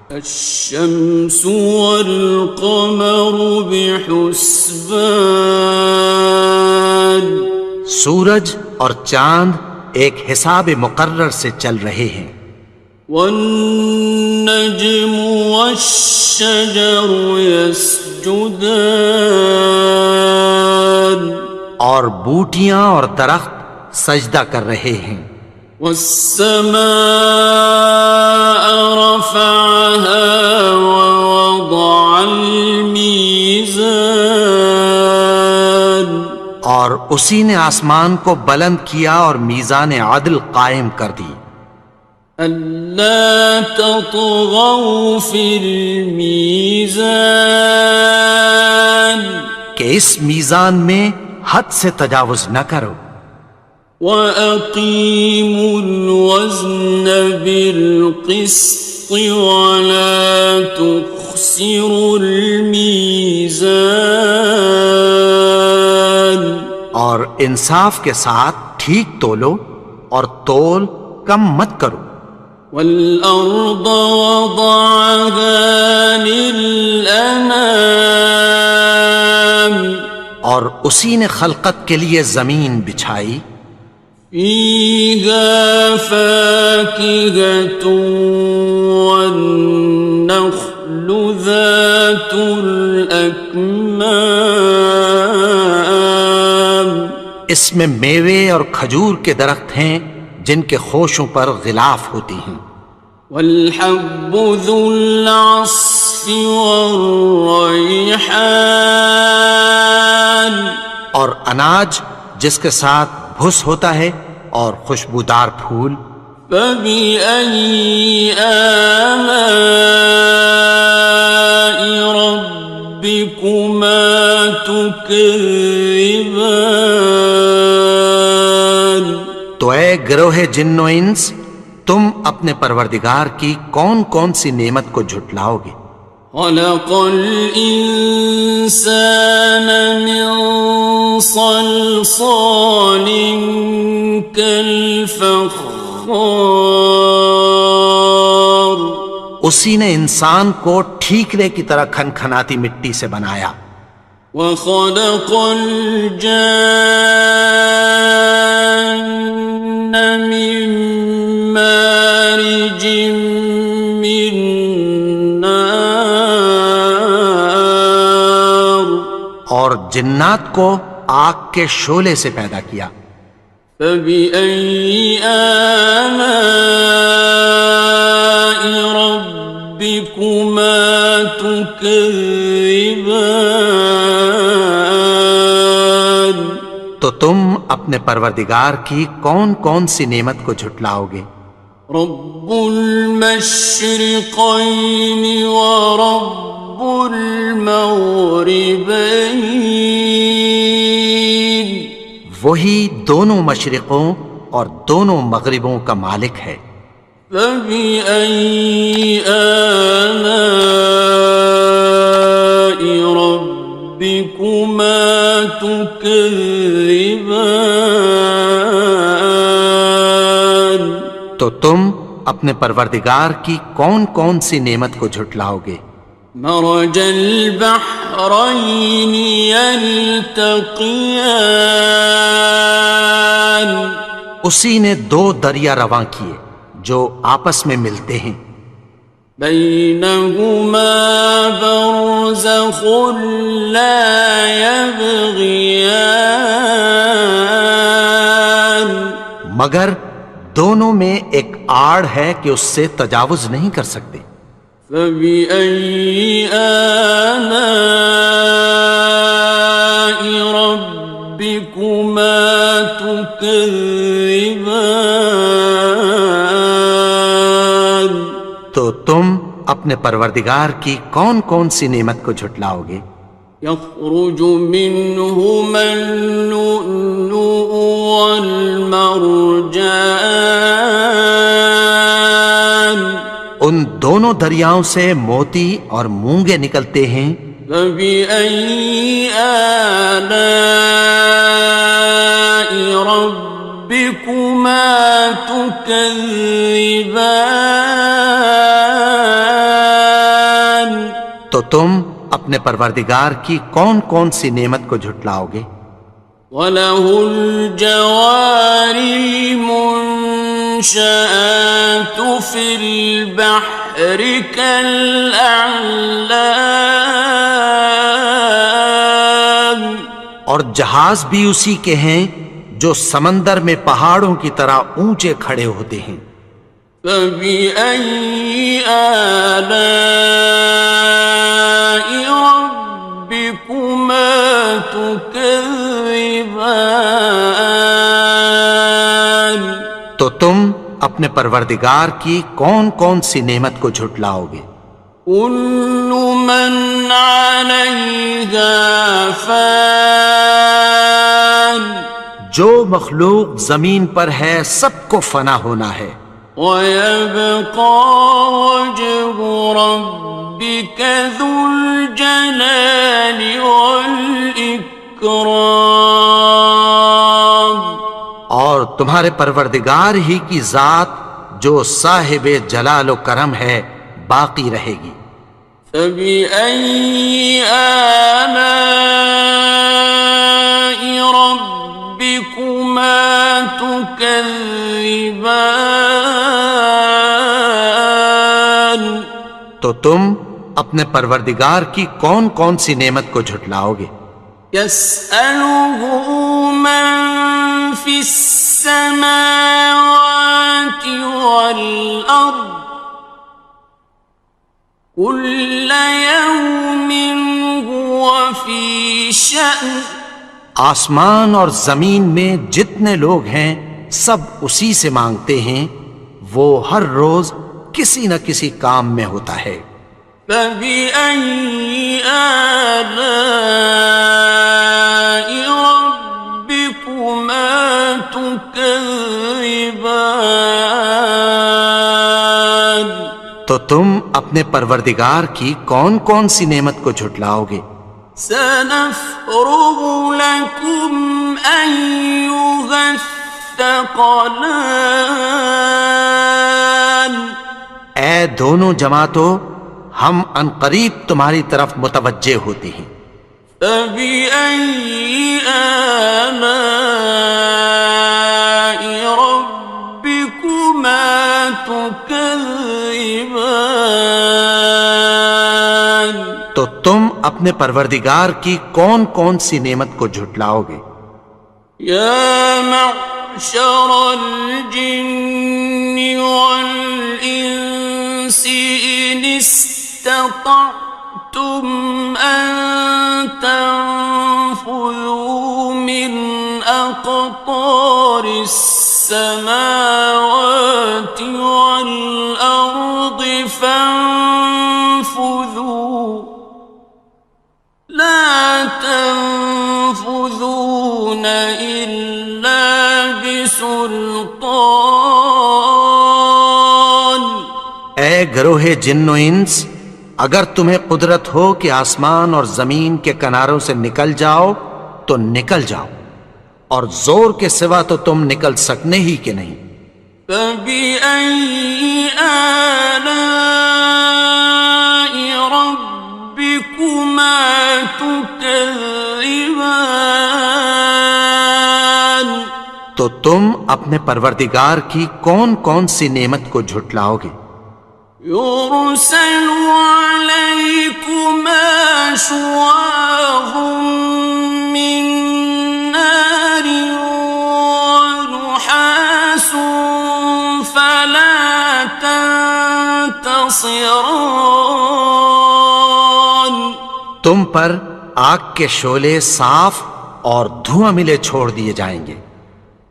الشمس والقمر بحسبان سورج اور چاند ایک حساب مقرر سے چل رہے ہیں۔ والنجم والشجر يسجدان اور بوٹیاں اور درخت سجدہ کر رہے ہیں۔ والسماء رفعها ووضع الميزان اور اسی نے آسمان کو بلند کیا اور میزان عدل قائم کر دی۔ ألا تطغوا في الميزان کہ اس میزان میں حد سے تجاوز نہ کرو۔ وَأَقِيمُوا الْوَزْنَ بِالْقِسْطِ وَلَا تُخْسِرُوا الْمِيزَانَ اور انصاف کے ساتھ ٹھیک تولو اور تول کم مت کرو۔ وَالْأَرْضَ وَضَعَهَا لِلْأَنَامِ اور اسی نے خلقت کے لیے زمین بچھائی۔ فِيهَا فَاكِهَةٌ وَالنَّخْلُ ذَاتُ الْأَكْمَامِ اس میں میوے اور کھجور کے درخت ہیں جن کے خوشوں پر غلاف ہوتی ہیں۔ وَالْحَبُّ ذُو الْعَصْفِ وَالرَّيْحَانِ اور اناج جس کے ساتھ بھس ہوتا ہے اور خوشبودار پھول۔ فَبِأَيِّ آلَاءِ رَبِّكُمَا تُكَذِّبَانِ تو اے گروہ جن و انس، تم اپنے پروردگار کی کون کون سی نعمت کو جھٹلاؤ گے؟ خلق الإنسان من صلصال كالفخار اسی نے انسان کو ٹھیکرے کی طرح کھنکھناتی مٹی سے بنایا۔ وخلق الجان من مارج من نار اور جنات کو آگ کے شعلے سے پیدا کیا۔ فبأي آلاء ربكما تكذبان تو تم اپنے پروردگار کی کون کون سی نعمت کو جھٹلاؤ گے؟ رب المشرقين ورب المغربين وہی دونوں مشرقوں اور دونوں مغربوں کا مالک ہے۔ فبأي آلاء ربكما تكذبان تو تم اپنے پروردگار کی کون کون سی نعمت کو جھٹلاؤ گے؟ مرج البحرين يلتقيان اسی نے دو دریا رواں کیے جو آپس میں ملتے ہیں، بينهما برزخ لا يبغيان مگر دونوں میں ایک آڑ ہے کہ اس سے تجاوز نہیں کر سکتے۔ فبأي آلاء ربكما تكذبان تو تم اپنے پروردگار کی کون کون سی نعمت کو جھٹلاؤ گے؟ يخرج منهما اللؤلؤ والمرجان ان دونوں دریاؤں سے موتی اور مونگے نکلتے ہیں۔ فبأي آلاء ربكما تكذبان تو تم اپنے پروردگار کی کون کون سی نعمت کو جھٹلاؤ گے؟ وَلَهُ الْجَوَارِ الْمُنشَآتُ فِي الْبَحْرِ كَالْأَعْلَامِ اور جہاز بھی اسی کے ہیں جو سمندر میں پہاڑوں کی طرح اونچے کھڑے ہوتے ہیں۔ فَبِأَيِّ آلَاءِ رَبِّكُمَا تُكَذِّبَانِ تو تم اپنے پروردگار کی کون کون سی نعمت کو جھٹلاؤ گے؟ كُلُّ مَنْ عَلَيْهَا فَانٍ جو مخلوق زمین پر ہے سب کو فنا ہونا ہے، وَيَبْقَى وَجْهُ رَبِّكَ ذُو الْجَلَالِ وَالْإِكْرَامِ اور تمہارے پروردگار ہی کی ذات جو صاحب جلال و کرم ہے باقی رہے گی۔ فَبِأَيِّ آلَاءِ رَبِّكُمَا تُكَذِّبَانِ تو تم اپنے پروردگار کی کون کون سی نعمت کو جھٹلاؤ گے؟ يَسْأَلُهُ مَن فِي السَّمَاوَاتِ وَالْأَرْضِ كُلَّ يَوْمٍ هُوَ فِي شَأْنٍ آسمان اور زمین میں جتنے لوگ ہیں سب اسی سے مانگتے ہیں، وہ ہر روز کسی نہ کسی کام میں ہوتا ہے۔ فَبِأَيِّ آلَاءِ رَبِّكُمَا تُكَذِّبَانِ تو تم اپنے پروردگار کی کون کون سی نعمت کو جھٹلاؤ گے؟ سَنَفْرُغُ لَكُمْ أَيُّهَ الثَّقَلَانِ اے دونوں جماعتوں، ہم عنقریب تمہاری طرف متوجہ ہوتے ہیں۔ فَبِأَيِّ آلَاءِ رَبِّكُمَا تُكَذِّبَانِ تو تم اپنے پروردگار کی کون کون سی نعمت کو جھٹلاؤ گے؟ يَا مَعْشَرَ الْجِنِّ وَالْإِنسِ إِنِ اسْتَطَعْتُمْ أَن تَنفُذُوا مِنْ أقطار السماوات والأرض فانفذوا لا تنفذون إلا بسلطان. اے گروہ جن و انس، اگر تمہیں قدرت ہو کہ آسمان اور زمین کے کناروں سے نکل جاؤ تو نکل جاؤ، اور زور کے سوا تو تم نکل سکنے ہی کہ نہیں. فَبِأَيِّ آلَاءِ رَبِّكُمَا تُكَذِّبَانِ. تو تم اپنے پروردگار کی کون کون سی نعمت کو جھٹلاؤ گے؟ يُرْسَلُ عَلَيْكُمَا شُوَاظٌ مِّن نَّارٍ وَنُحَاسٌ فَلَا تَنتَصِرَانِ. تم پر آگ کے شعلے صاف اور دھواں ملے چھوڑ دیے جائیں گے،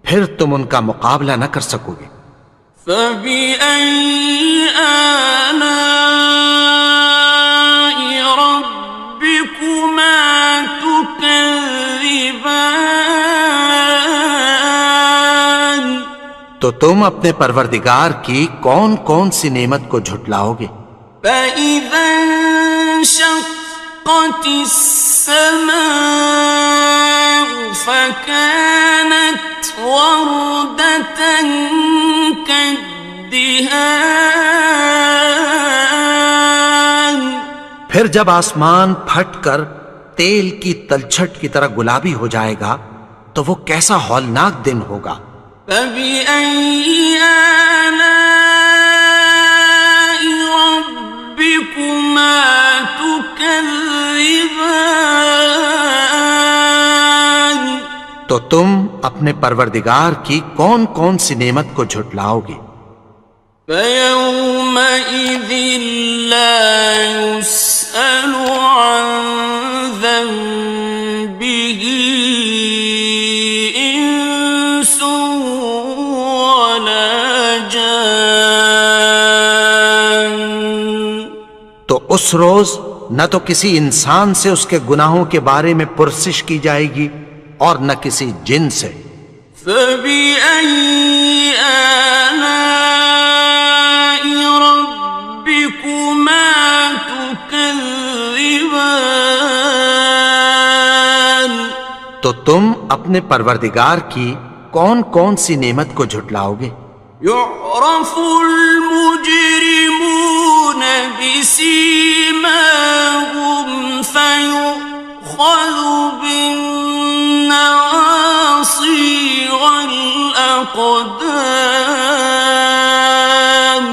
پھر تم ان کا مقابلہ نہ کر سکو گے. فَبِأَيِّ آلَاءِ رَبِّكُمَا تُكَذِّبَانِ. تو تم اپنے پروردگار کی کون کون سی نعمت کو جھٹلاؤ گے؟ فَإِذَا انشَقَّتِ السَّمَاءُ فَكَانَتْ وَرْدَةً كَالدِّهَانِ. پھر جب آسمان پھٹ کر تیل کی تلچھٹ کی طرح گلابی ہو جائے گا تو وہ کیسا ہولناک دن ہوگا. فَبِأَيِّ آلَاءِ رَبِّكُمَا تُكَذِّبَانِ. تو تم اپنے پروردگار کی کون کون سی نعمت کو جھٹلاؤ گے؟ فَيَوْمَئِذٍ لَا يُسْأَلُ عَنْ ذَنبِهِ إِنسٌ وَلَا جَانٌ. تو اس روز نہ تو کسی انسان سے اس کے گناہوں کے بارے میں پرسش کی جائے گی اور نہ کسی جن سے. فَبِأَيِّ آلَاءِ رَبِّكُمَا تُكَذِّبَانِ. تو تم اپنے پروردگار کی کون کون سی نعمت کو جھٹلاؤ گے؟ يُعْرَفُ الْمُجْرِمُونَ بِسِيمَاهُمْ فَيُؤْخَذُ بِالنَّوَاصِي وَالْأَقْدَامِ.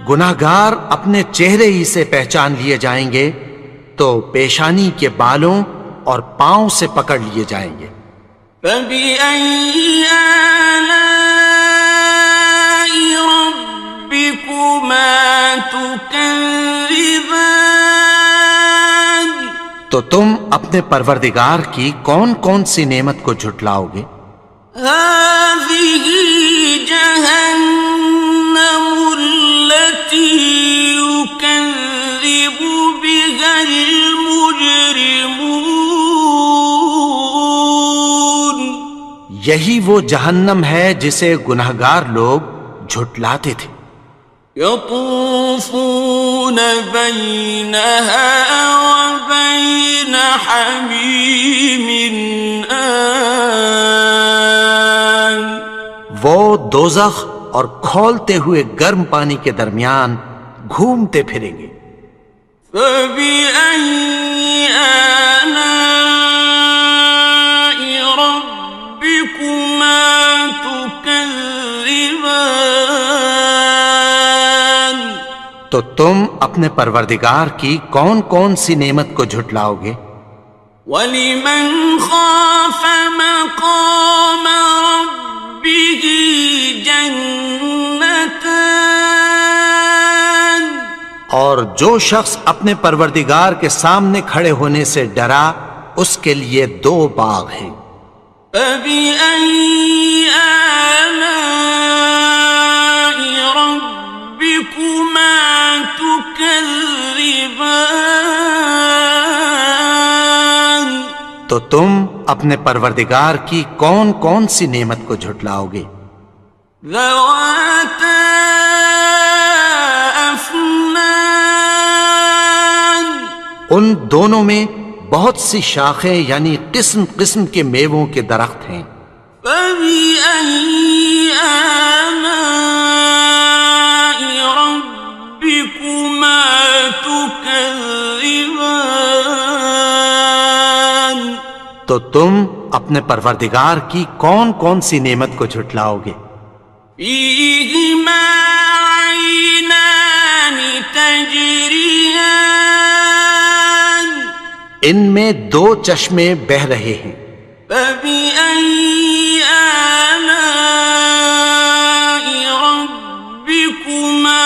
گناہگار اپنے چہرے ہی سے پہچان لیے جائیں گے تو پیشانی کے بالوں اور پاؤں سے پکڑ لیے جائیں گے. فَبِأَيِّ آلَاءِ رَبِّكُمَا تُكَذِّبَانِ. تو تم اپنے پروردگار کی کون کون سی نعمت کو جھٹلاؤ گے؟ هَٰذِهِ جَهَنَّمُ الَّتِي يُكَذِّبُ بِهَا الْمُجْرِمُونَ. یہی وہ جہنم ہے جسے گناہگار لوگ جھٹلاتے تھے. يَطُوفُونَ بَيْنَهَا وَبَيْنَ حَمِيمٍ آنٍ. وہ دوزخ اور کھولتے ہوئے گرم پانی کے درمیان گھومتے پھریں گے. فَبِأَيِّ آلَاءِ رَبِّكُمَا تُكَذِّبَانِ. تو تم اپنے پروردگار کی کون کون سی نعمت کو جھٹلاؤ گے؟ وَلِمَنْ خَافَ مَقَامَ رَبِّهِ جَنَّتَانِ. اور جو شخص اپنے پروردگار کے سامنے کھڑے ہونے سے ڈرا اس کے لیے 2 باغ ہیں. فبأي آلاء ربكما تكذبان؟ تو تم اپنے پروردگار کی کون کون سی نعمت کو جھٹلاؤ گے؟ ذواتا افنان، ان دونوں میں بہت سی شاخیں یعنی قسم قسم کے میووں کے درخت ہیں۔ فبأي آلاء ربكما تكذبان؟ تو تم اپنے پروردگار کی کون کون سی نعمت کو جھٹلاؤ گے؟ فيهما عينان تجريان، ان میں دو چشمے بہہ رہے ہیں۔ فبأي آلاء ربكما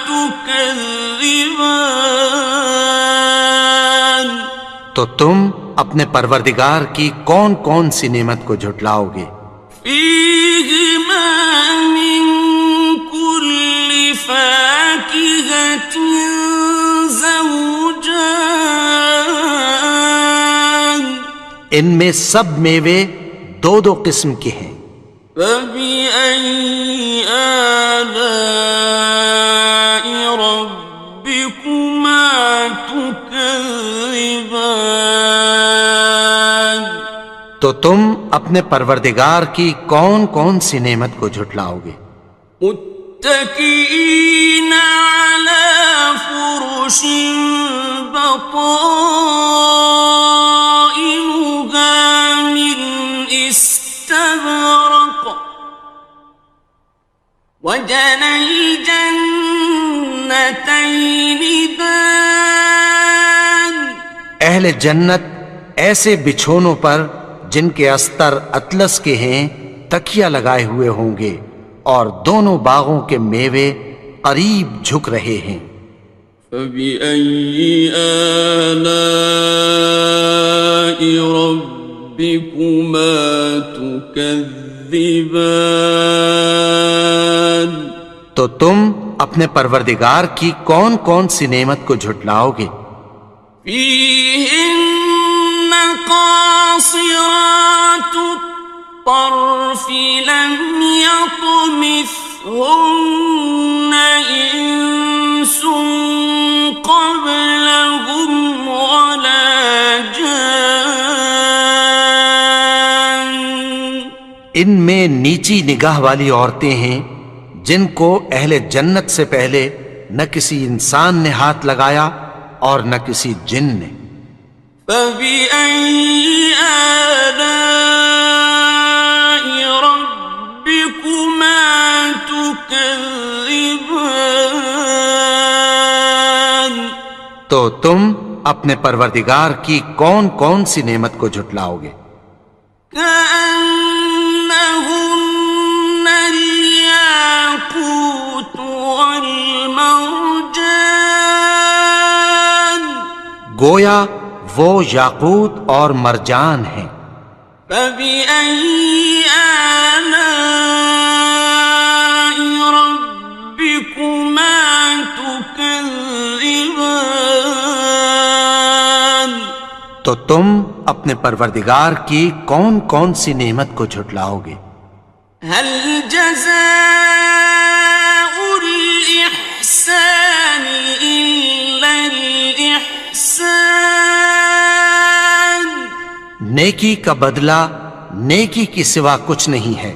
تكذبان؟ تو تم اپنے پروردگار کی کون کون سی نعمت کو جھٹلاؤ گے؟ فيهما من كل فاكهة زوجان، ان میں سب میوے دو دو قسم کے ہیں۔ فبأي آلاء ربكما تكذبان؟ تو تم اپنے پروردگار کی کون کون سی نعمت کو جھٹلاؤ گے؟ متكئين على فرش بطائنها من استبرق وجنى الجنتين دان، اہل جنت ایسے بچھونوں پر جن کے استر اطلس کے ہیں تکیہ لگائے ہوئے ہوں گے، اور دونوں باغوں کے میوے قریب جھک رہے ہیں۔ فبأي آلاء ربكما تكذبان؟ تو تم اپنے پروردگار کی کون کون سی نعمت کو جھٹلاؤ گے؟ فيهن قاصرات الطرف لم يطمثهن إنس قبلهم ولا جان، ان میں نیچی نگاہ والی عورتیں ہیں جن کو اہل جنت سے پہلے نہ کسی انسان نے ہاتھ لگایا اور نہ کسی جن نے۔ فبأي آلاء ربكما تكذبان؟ تو تم اپنے پروردگار کی کون کون سی نعمت کو جھٹلاؤ گے؟ كأنهن الياقوت والمرجان، گویا وہ یاقوت اور مرجان ہیں۔ فبأي آلاء ربكما تكذبان؟ تو تم اپنے پروردگار کی کون کون سی نعمت کو جھٹلاؤ گے؟ هل جزاء الإحسان إلا الإحسان؟ نیکی کا بدلہ نیکی کی سوا کچھ نہیں ہے۔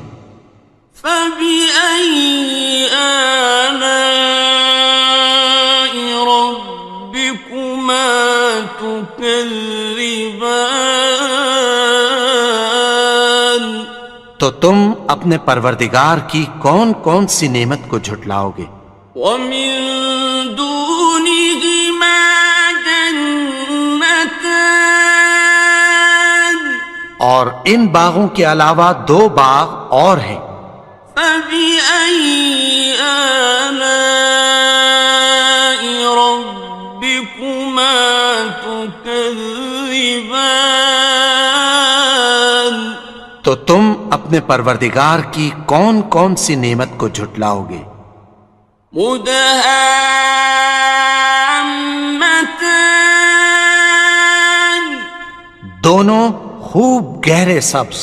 فبأي آلاء ربكما تكذبان؟ تو تم اپنے پروردگار کی کون کون سی نعمت کو جھٹلاؤ گے؟ ومن دونهما جنتان، اور ان باغوں کے علاوہ دو باغ اور ہیں۔ فبأي آلاء ربكما تكذبان؟ تو تم اپنے پروردگار کی کون کون سی نعمت کو جھٹلاؤ گے؟ مدہامتان دونوں خوب گہرے سبز.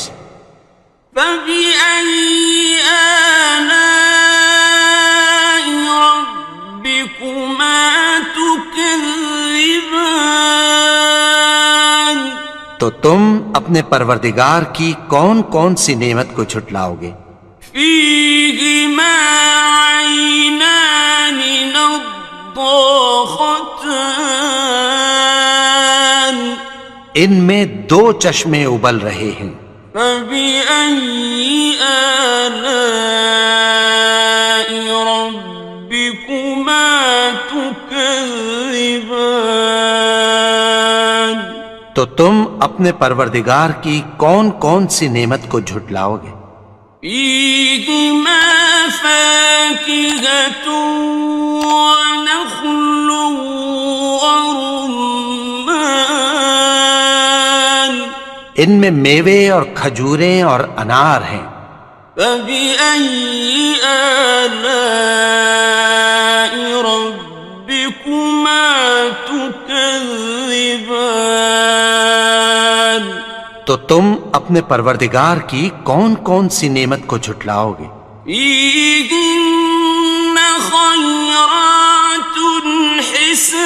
فبأي آلاء ربكما تكذبان تو تم اپنے پروردگار کی کون کون سی نعمت کو جھٹلاؤ گے؟ فيهما عينان نضاختان ان میں دو چشمے ابل رہے ہیں. فبأي آلاء ربكما تكذبان تو تم اپنے پروردگار کی کون کون سی نعمت کو جھٹلاؤ گے؟ فيهما فاكهة ونخل ورمان ان میں میوے اور کھجوریں اور انار ہیں. فبأي آلاء ربكما تكذبان تو تم اپنے پروردگار کی کون کون سی نعمت کو جھٹلاؤ گے؟ فيهن خيرات حسان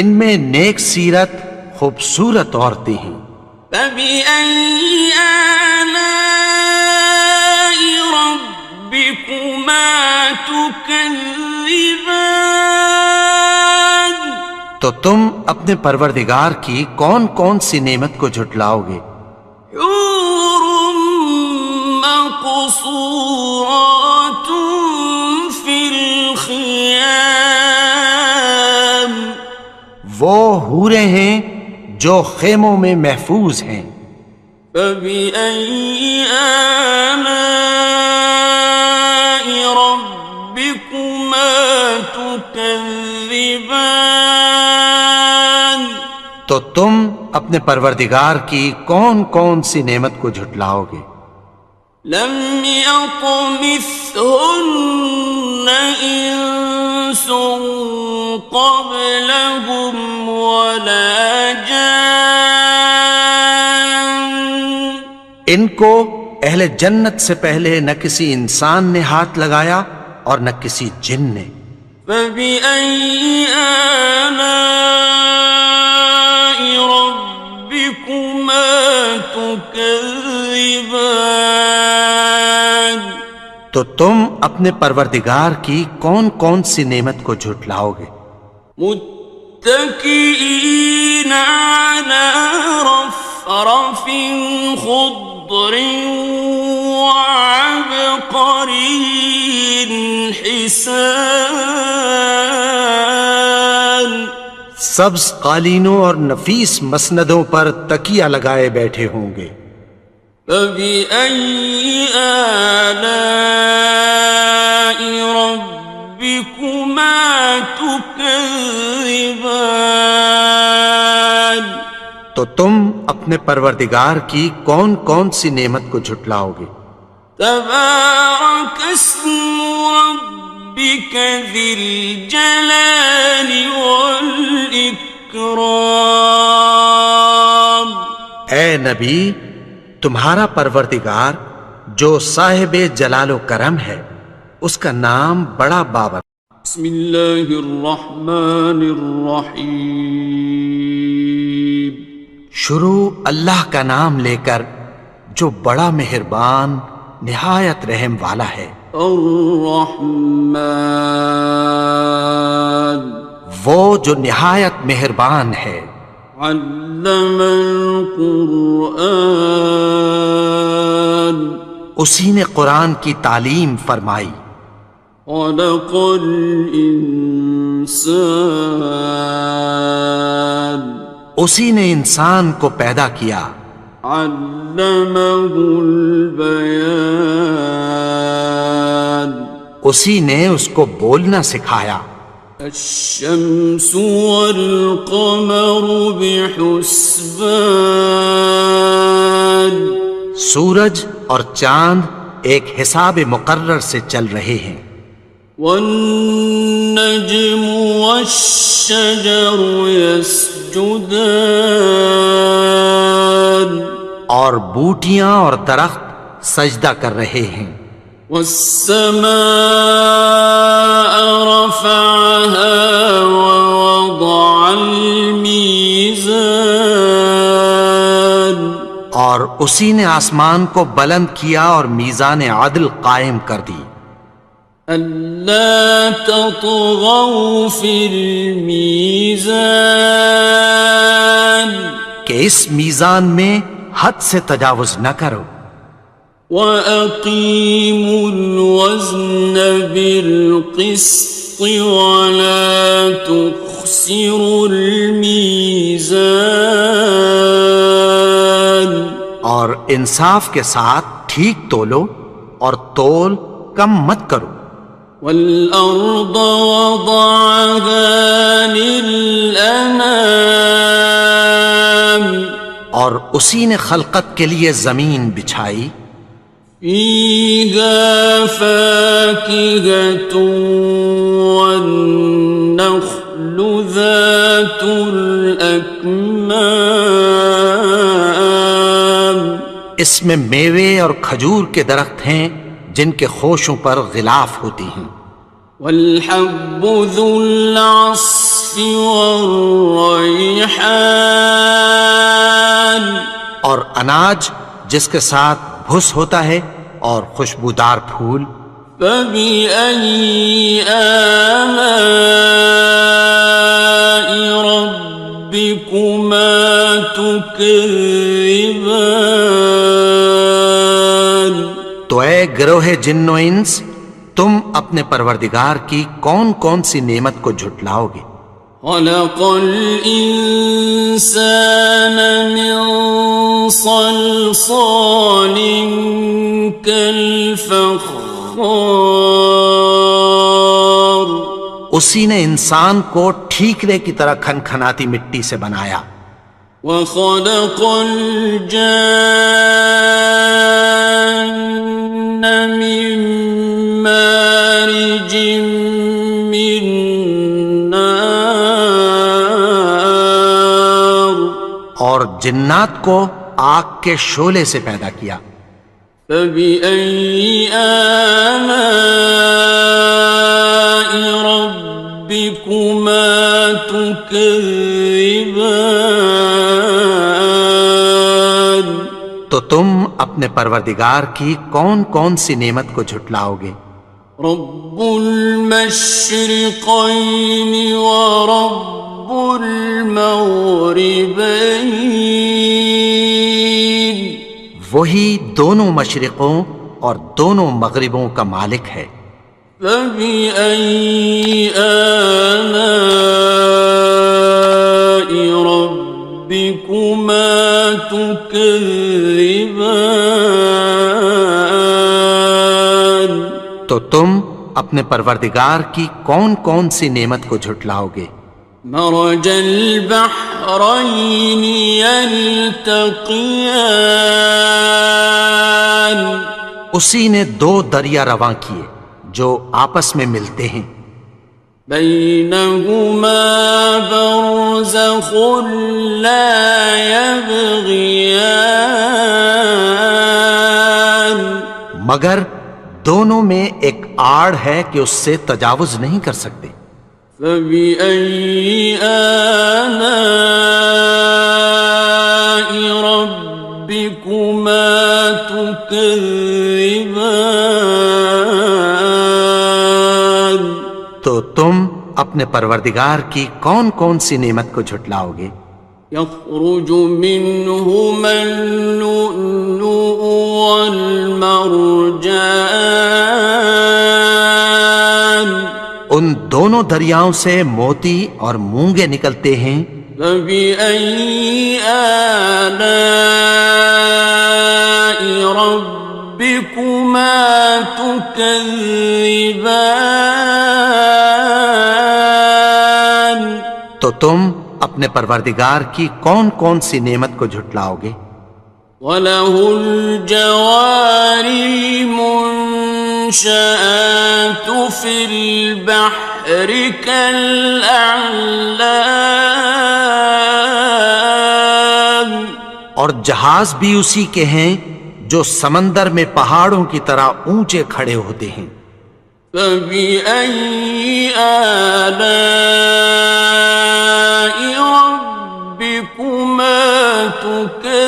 ان میں نیک سیرت خوبصورت عورتیں ہیں. فبأي آلاء ربكما تكذبان تو تم اپنے پروردگار کی کون کون سی نعمت کو جھٹلاؤ گے؟ حور مقصورات في الخيام وہ حوریں ہیں جو خیموں میں محفوظ ہیں. فبأي آلاء ربكما تكذبان تو تم اپنے پروردگار کی کون کون سی نعمت کو جھٹلاؤ گے؟ لم يطمثهن إنس قبلهم ولا جان ان کو اہل جنت سے پہلے نہ کسی انسان نے ہاتھ لگایا اور نہ کسی جن نے. فبأي آلاء ربكما تكذبان تو تم اپنے پروردگار کی کون کون سی نعمت کو جھٹلاؤ گے؟ متكئين على رفرف خضر وعبقري حسان سبز قالینوں اور نفیس مسندوں پر تکیہ لگائے بیٹھے ہوں گے. فبأي آلاء ربكما تكذبان تو تم اپنے پروردگار کی کون کون سی نعمت کو جھٹلاؤ گے؟ تبارك اسم ربك ذي الجلال والإكرام اے نبی، تمہارا پروردگار جو صاحب جلال و کرم ہے اس کا نام بڑا بابر. بسم اللہ الرحمن الرحیم شروع اللہ کا نام لے کر جو بڑا مہربان نہایت رحم والا ہے. الرحمن وہ جو نہایت مہربان ہے. علم القرآن اسی نے قرآن کی تعلیم فرمائی. خلق الانسان اسی نے انسان کو پیدا کیا. علمہ البیان اسی نے اس کو بولنا سکھایا. الشمس والقمر بحسبان سورج اور چاند ایک حساب مقرر سے چل رہے ہیں. والنجم والشجر يسجدان اور بوٹیاں اور درخت سجدہ کر رہے ہیں. والسماء رفعها ووضع الميزان اور اسی نے آسمان کو بلند کیا اور میزان عدل قائم کر دی. ألا تطغوا في الميزان کہ اس میزان میں حد سے تجاوز نہ کرو. وَأَقِيمُوا الْوَزْنَ بِالْقِسْطِ وَلَا تُخْسِرُوا الْمِيزَانَ اور انصاف کے ساتھ ٹھیک تولو اور تول کم مت کرو. وَالْأَرْضَ وَضَعَهَا لِلْأَنَامِ اور اسی نے خلقت کے لیے زمین بچھائی. فِيهَا فَاكِهَةٌ وَالنَّخْلُ ذَاتُ الْأَكْمَامِ اس میں میوے اور کھجور کے درخت ہیں جن کے خوشوں پر غلاف ہوتی ہیں. وَالْحَبُّ ذُو الْعَصْفِ وَالرَّيْحَانِ اور اناج جس کے ساتھ بھس ہوتا ہے اور خوشبودار پھول. فَبِأَيِّ آلَاءِ رَبِّكُمَا تُكَذِّبَانِ تو اے گروہ جن و انس تم اپنے پروردگار کی کون کون سی نعمت کو جھٹلاؤ گے. خَلَقَ الْإِنسَانَ مِنْ صَلْصَالٍ كَالْفَخَّارِ اسی نے انسان کو ٹھیکرے کی طرح کھنکھناتی مٹی سے بنایا. وَخَلَقَ الْجَانَّ مِن مَّارِجٍ مِّن نَّارٍ اور جنات کو آگ کے شعلے سے پیدا کیا. فَبِأَيِّ آلَاءِ رَبِّكُمَا تُكَذِّبَانِ تو تم اپنے پروردگار کی کون کون سی نعمت کو جھٹلاؤ گے. رب المشرقين ورب المغربين وہی دونوں مشرقوں اور دونوں مغربوں کا مالک ہے. فبأي آلاء ربكما تكذبان تو تم اپنے پروردگار کی کون کون سی نعمت کو جھٹلاؤ گے. مرج البحرين يلتقيان اسی نے دو دریا رواں کیے جو آپس میں ملتے ہیں. بينهما برزخ لا يبغيان مگر دونوں میں ایک آڑ ہے کہ اس سے تجاوز نہیں کر سکتے. فبأي آلاء ربكما تكذبان تو تم اپنے پروردگار کی کون کون سی نعمت کو جھٹلاؤ گے. يخرج منهما اللؤلؤ والمرجان ان دونوں دریاؤں سے موتی اور مونگے نکلتے ہیں. فبأي آلاء ربكما تكذبان تم اپنے پروردگار کی کون کون سی نعمت کو جھٹلاؤ گے؟ وَلَهُ الْجَوَارِ الْمُنشَآتُ فِي الْبَحْرِ كَالْأَعْلَامِ، اور جہاز بھی اسی کے ہیں جو سمندر میں پہاڑوں کی طرح اونچے کھڑے ہوتے ہیں۔ فَبِأَيِّ آلَاءِ رَبِّكُمَا تُكَذِّبَانِ،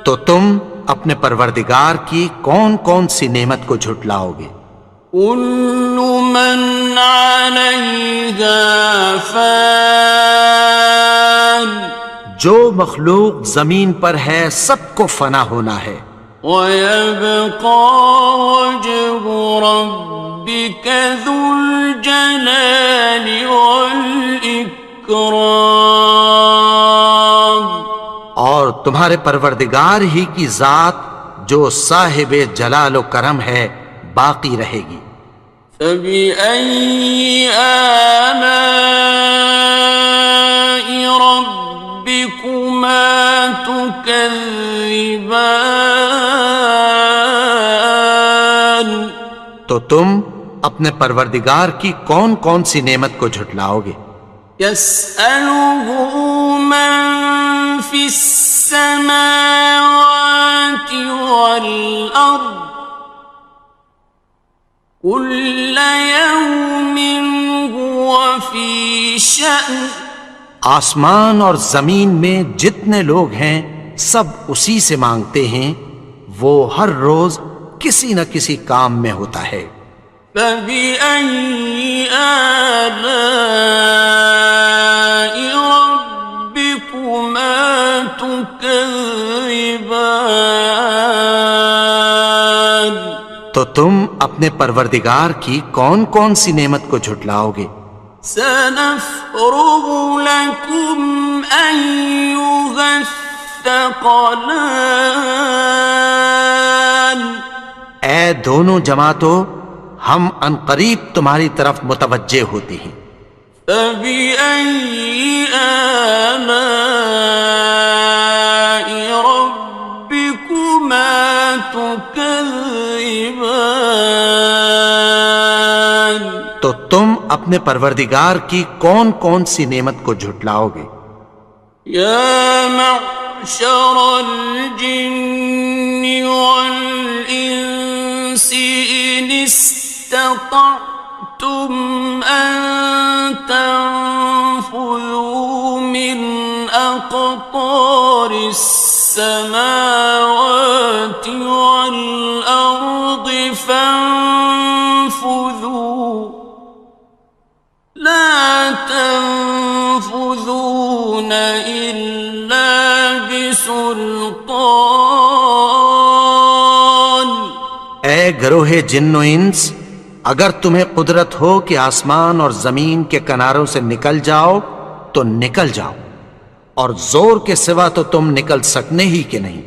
تو تم اپنے پروردگار کی کون کون سی نعمت کو جھٹلاؤ گے؟ كُلُّ مَنْ عَلَيْهَا فَانٍ، جو مخلوق زمین پر ہے سب کو فنا ہونا ہے، وَيَبْقَى وَجْهُ رَبِّكَ ذُو الْجَلَالِ وَالْإِكْرَامِ، اور تمہارے پروردگار ہی کی ذات جو صاحب جلال و کرم ہے باقی رہے گی۔ فَبِأَيِّ آلَاءِ رَبِّكُمَا تُكَذِّبَانِ، تو تم اپنے پروردگار کی کون کون سی نعمت کو جھٹلاؤ گے؟ يَسْأَلُهُ مَن فِي السَّمَاوَاتِ وَالْأَرْضِ كُلَّ يَوْمٍ هُوَ فِي شَأْنٍ، آسمان اور زمین میں جتنے لوگ ہیں سب اسی سے مانگتے ہیں، وہ ہر روز کسی نہ کسی کام میں ہوتا ہے۔ فَبِأَيِّ آلَاءِ رَبِّكُمَا تُكَذِّبَانِ، تو تم اپنے پروردگار کی کون کون سی نعمت کو جھٹلاؤ گے؟ سَنَفْرُغُ لَكُمْ أَيُّهَ الثَّقَلَانِ، اے دونوں جماعتوں، ہم عنقریب تمہاری طرف متوجہ ہوتے ہیں۔ فَبِأَيِّ آلَاءِ رَبِّكُمَا تُكَذِّبَانِ، تو تم اپنے پروردگار کی کون کون سی نعمت کو جھٹلاؤ گے؟ يَا مَعْشَرَ الْجِنِّ وَالْإِنسِ إِنِ اسْتَطَعْتُمْ أَن تَنفُذُوا مِنْ أَقْطَارِ السَّمَاوَاتِ وَالْأَرْضِ فَانفُذُوا لَا تَنفُذُونَ إِلَّا بِسُلْطَانٍ، اے گروہ جن و انس، اگر تمہیں قدرت ہو کہ آسمان اور زمین کے کناروں سے نکل جاؤ تو نکل جاؤ، اور زور کے سوا تو تم نکل سکنے ہی کہ نہیں۔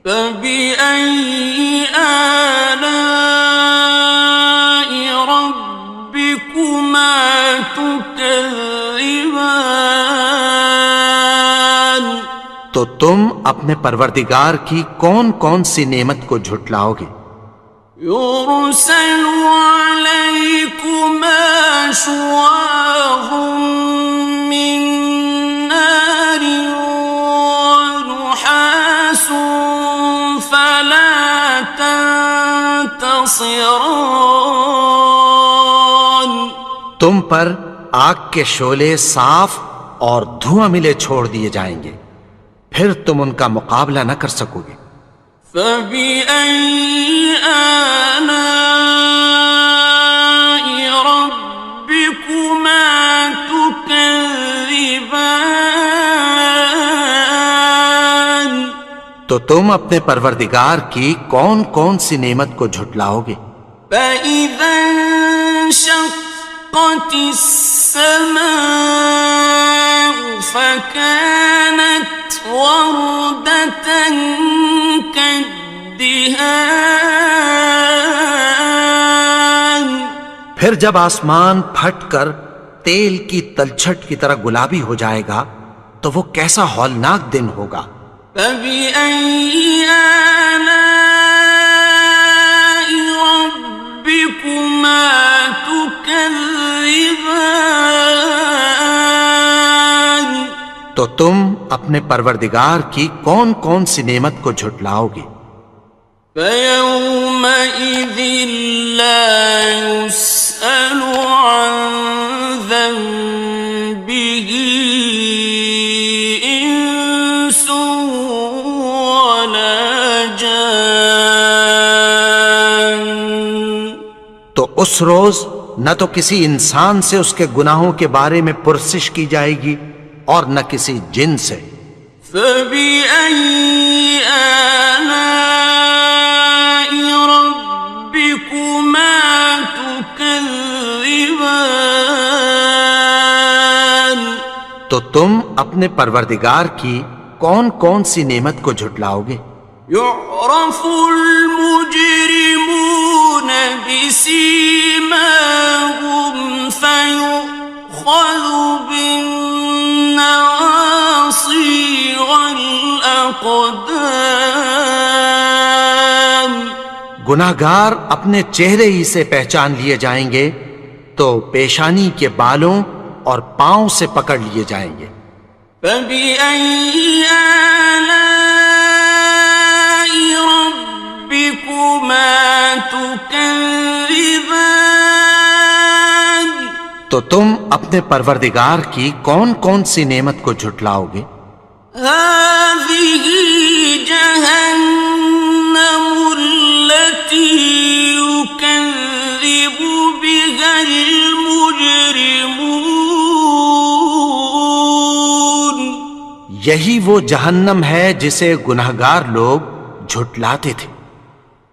فَبِأَيِّ آلَاءِ رَبِّكُمَا تُكَذِّبَانِ، تو تم اپنے پروردگار کی کون کون سی نعمت کو جھٹلاؤ گے؟ يُرْسَلُ عَلَيْكُمَا شُوَاظٌ مِّن نَّارٍ وَنُحَاسٌ فَلَا تَنتَصِرَانِ، تم پر آگ کے شعلے صاف اور دھواں ملے چھوڑ دیے جائیں گے، پھر تم ان کا مقابلہ نہ کر سکو گے۔ فَبِأَيِّ آلَاءِ رَبِّكُمَا تُكَذِّبَانِ، تو تم اپنے پروردگار کی کون کون سی نعمت کو جھٹلاؤ گے؟ فَإِذَا انشَقَّتِ السَّمَاءُ فَكَانَتْ وَرْدَةً كَالدِّهَانِ، پھر جب آسمان پھٹ کر تیل کی تلچھٹ کی طرح گلابی ہو جائے گا تو وہ کیسا ہولناک دن ہوگا۔ فبأي آلاء ربكما تكذبان؟ تو تم اپنے پروردگار کی کون کون سی نعمت کو جھٹلاؤ گے؟ فيومئذ لا يسأل عن ذنبه إنس ولا جان۔ تو اس روز نہ تو کسی انسان سے اس کے گناہوں کے بارے میں پرسش کی جائے گی اور نہ کسی جن سے۔ فبأي آلاء ربكما تكذبان؟ تو تم اپنے پروردگار کی کون کون سی نعمت کو جھٹلاؤ گے؟ يعرف المجرمون بسيماهم فيؤخذ بالنواصي والأقدام۔ گناہگار اپنے چہرے ہی سے پہچان لیے جائیں گے تو پیشانی کے بالوں اور پاؤں سے پکڑ لیے جائیں گے۔ فبأي آلاء ربكما تكذبان؟ تو تم اپنے پروردگار کی کون کون سی نعمت کو جھٹلاؤ گے؟ هذه جهنم التي يكذب بها المجرمون۔ یہی وہ جہنم ہے جسے گناہگار لوگ جھٹلاتے تھے۔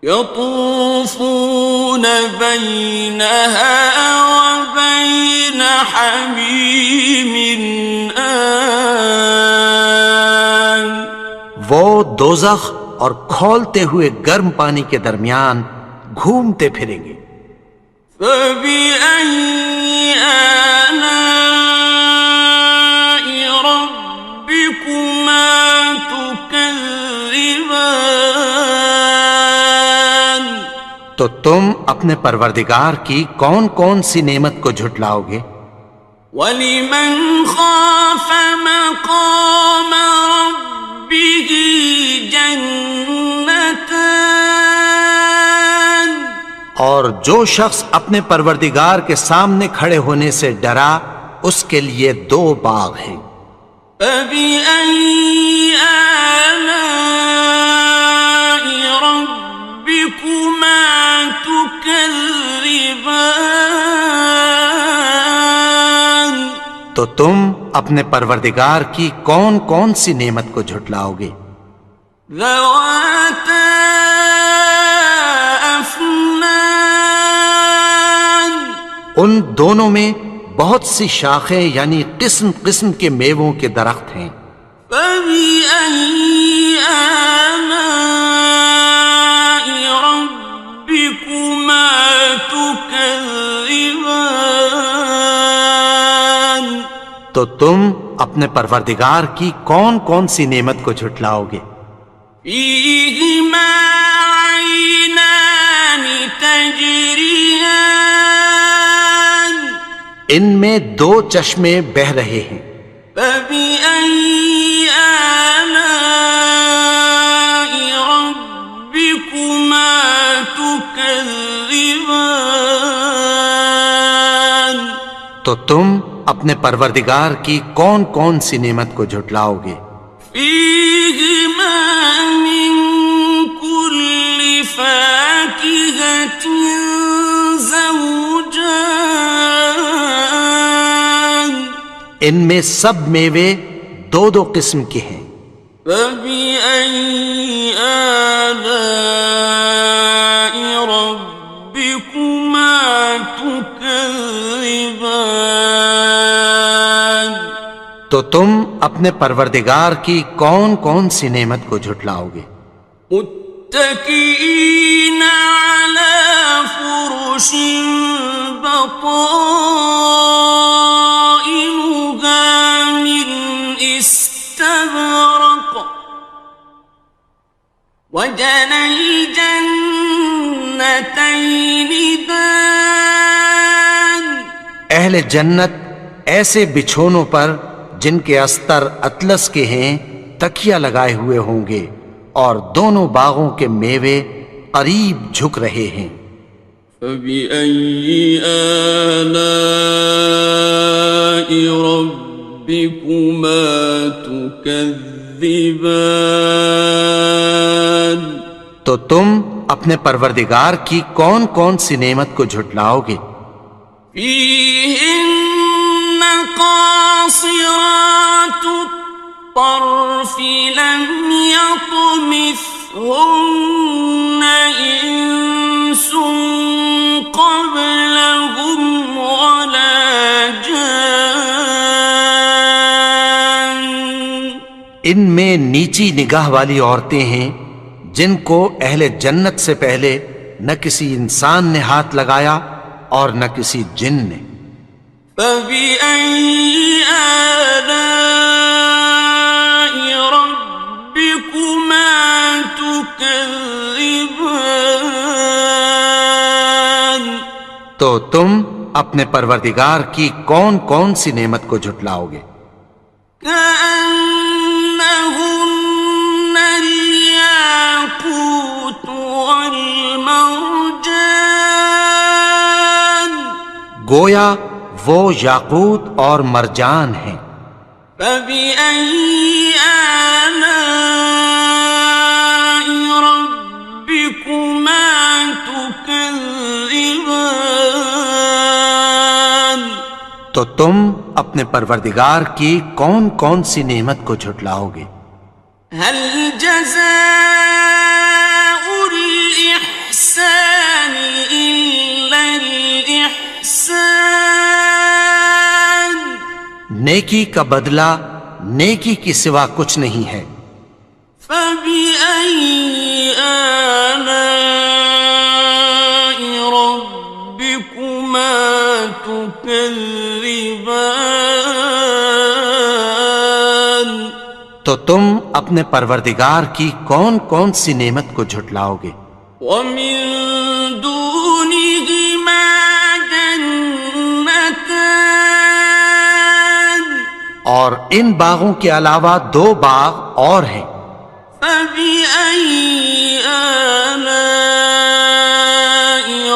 يطوفون بينها وبين حميم آن۔ وہ دوزخ اور کھولتے ہوئے گرم پانی کے درمیان گھومتے پھریں گے۔ فبأي آلاء ربكما تكذبان؟ تو تم اپنے پروردگار کی کون کون سی نعمت کو جھٹلاؤ گے؟ وَلِمَنْ خَافَ مَقَامَ رَبِّهِ جَنَّتَانِ؟ اور جو شخص اپنے پروردگار کے سامنے کھڑے ہونے سے ڈرا اس کے لیے دو باغ ہیں۔ فَبِأَيِّ آلَاءِ رَبِّكُمَا تُكَذِّبَانِ؟ تو تم اپنے پروردگار کی کون کون سی نعمت کو جھٹلاؤ گے؟ ذَوَاتَا أَفْنَانٍ؟ ان دونوں میں بہت سی شاخیں یعنی قسم قسم کے میووں کے درخت ہیں۔ فَبِأَيِّ آلَاءِ رَبِّكُمَا تُكَذِّبَانِ؟ تو تم اپنے پروردگار کی کون کون سی نعمت کو جھٹلاؤ گے؟ فِيهِمَا عَيْنَانِ تَجْرِيَانِ؟ ان میں دو چشمے بہہ رہے ہیں۔ فَبِأَيِّ آلَاءِ رَبِّكُمَا تُكَذِّبَانِ؟ تو تم اپنے پروردگار کی کون کون سی نعمت کو جھٹلاؤ گے؟ فِيهِمَا مِن كُلِّ فَاكِهَةٍ زَوْجَانِ؟ ان میں سب میوے دو دو قسم کے ہیں۔ فَبِأَيِّ آلَاءِ رَبِّكُمَا تُكَذِّبَانِ؟ تو تم اپنے پروردگار کی کون کون سی نعمت کو جھٹلاؤ گے؟ متكئين على فرش أحسن الجنتين دان. اہل جنت ایسے بچھونوں پر جن کے استر اطلس کے ہیں تکیہ لگائے ہوئے ہوں گے، اور دونوں باغوں کے میوے قریب جھک رہے ہیں۔ فَبِأَيِّ آلَاءِ رَبِّكُمَا تُكَذِّبَانِ، تو تم اپنے پروردگار کی کون کون سی نعمت کو جھٹلاؤ گے؟ فِيهِنَّ قَاصِرَاتُ الطَّرْفِ لَمْ يَطْمِثْهُنَّ إِنسٌ قَبْلَهُمْ وَلَا جَانٌّ۔ ان میں نیچی نگاہ والی عورتیں ہیں جن کو اہل جنت سے پہلے نہ کسی انسان نے ہاتھ لگایا اور نہ کسی جن نے۔ فَبِأَيِّ آلَاءِ رَبِّكُمَا تُكَذِّبَانِ، تو تم اپنے پروردگار کی کون کون سی نعمت کو جھٹلاؤ گے؟ كَأَنَّهُنَّ الْيَاقُوتُ وَالْمَرْجَانُ، گویا وہ یاقوت اور مرجان ہیں۔ فَبِأَيِّ آلَاءِ رَبِّكُمَا تُكَذِّبَانِ، تو تم اپنے پروردگار کی کون کون سی نعمت کو جھٹلاؤ گے؟ هَلْ جَزَاءُ الْإِحْسَانِ إِلَّا الْإِحْسَانُ، نیکی کا بدلہ نیکی کی سوا کچھ نہیں ہے۔ فَبِأَيِّ آلَاءِ رَبِّكُمَا تُكَذِّبَانِ، تو تم اپنے پروردگار کی کون کون سی نعمت کو جھٹلاؤ گے؟ وَمِن دُونِهِمَا جَنَّتَانِ، اور ان باغوں کے علاوہ دو باغ اور ہیں۔ فَبِأَيِّ آلَاءِ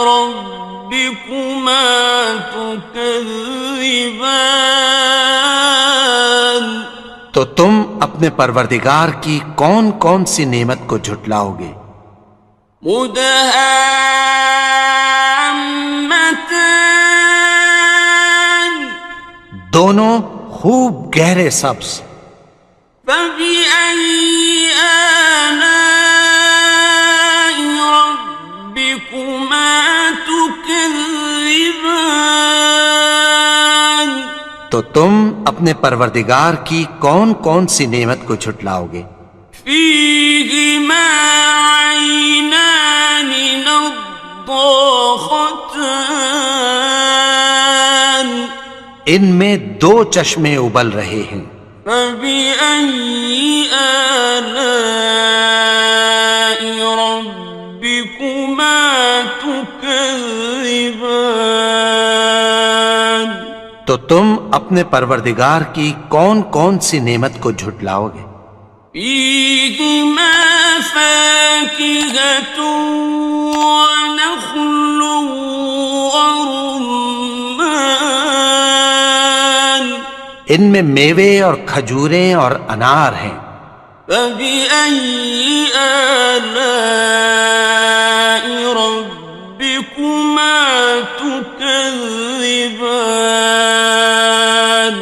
رَبِّكُمَا تُكَذِّبَانِ، تو تم اپنے پروردگار کی کون کون سی نعمت کو جھٹلاؤ گے؟ مُدْهَامَّتَانِ، دونوں خوب گہرے سبز۔ فَبِأَيِّ آلَاءِ رَبِّكُمَا تُكَذِّبَانِ، تو تم اپنے پروردگار کی کون کون سی نعمت کو جھٹلاؤ گے؟ فِيهِمَا عَيْنَانِ نَضَّاخَتَانِ، ان میں دو چشمے ابل رہے ہیں۔ فَبِأَيِّ آلَاءِ رَبِّكُمَا تُكَذِّبَانِ، تو تم اپنے پروردگار کی کون کون سی نعمت کو جھٹلاؤ گے؟ فِيهِمَا فَاكِهَةٌ وَنَخْلٌ وَرُمَّانٌ، ان میں میوے اور کھجوریں اور انار ہیں۔ فَبِأَيِّ آلَاءِ رَبِّكُمَا تُكَذِّبَانِ،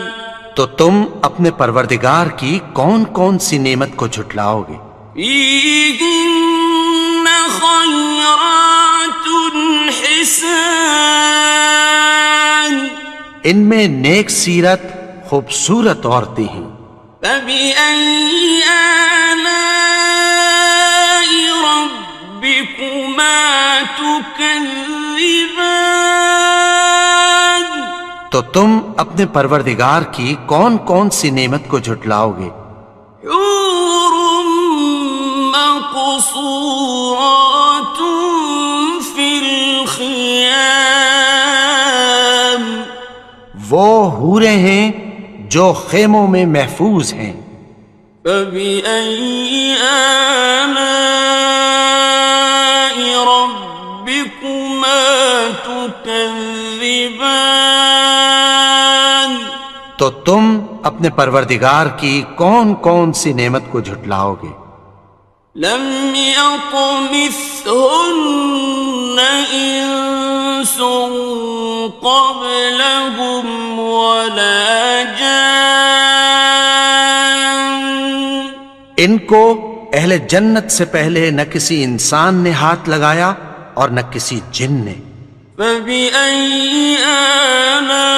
تو تم اپنے پروردگار کی کون کون سی نعمت کو جھٹلاؤ گے؟ فِيهِنَّ خَيْرَاتٌ حِسَانٌ، ان میں نیک سیرت خوبصورت عورتیں ہیں۔ فَبِأَيِّ آلَاءِ رَبِّكُمَا تُكَذِّبَانِ، تو تم اپنے پروردگار کی کون کون سی نعمت کو جھٹلاؤ گے؟ حور مقصورات مقصورات في الخيام وہ حوریں ہیں جو خیموں میں محفوظ ہیں. فبأي آلاء ربكما تكذبان تو تم اپنے پروردگار کی کون کون سی نعمت کو جھٹلاؤ گے؟ لم يطمثهن إنس قبلهم ولا جان ان کو اہل جنت سے پہلے نہ کسی انسان نے ہاتھ لگایا اور نہ کسی جن نے. فبأي آلاء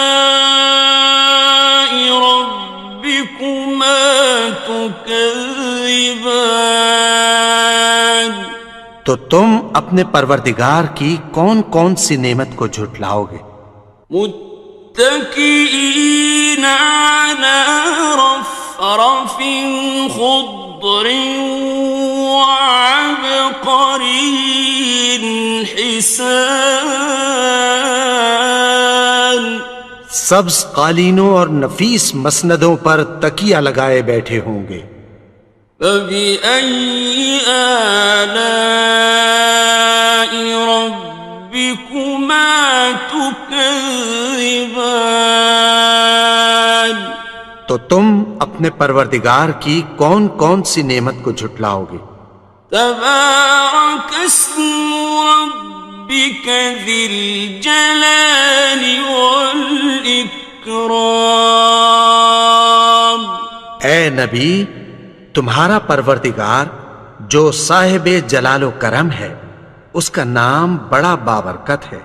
ربكما تكذبان تو تم اپنے پروردگار کی کون کون سی نعمت کو جھٹلاؤ گے؟ متكئين على رفرف خضر وعبقري حسان سبز قالینوں اور نفیس مسندوں پر تکیہ لگائے بیٹھے ہوں گے. فبأي آلاء ربكما تكذبان تو تم اپنے پروردگار کی کون کون سی نعمت کو جھٹلاؤ گے؟ تبارك اسم ربك ذي الجلال والإكرام اے نبی، تمہارا پروردگار جو صاحب جلال و کرم ہے، اس کا نام بڑا بابرکت ہے.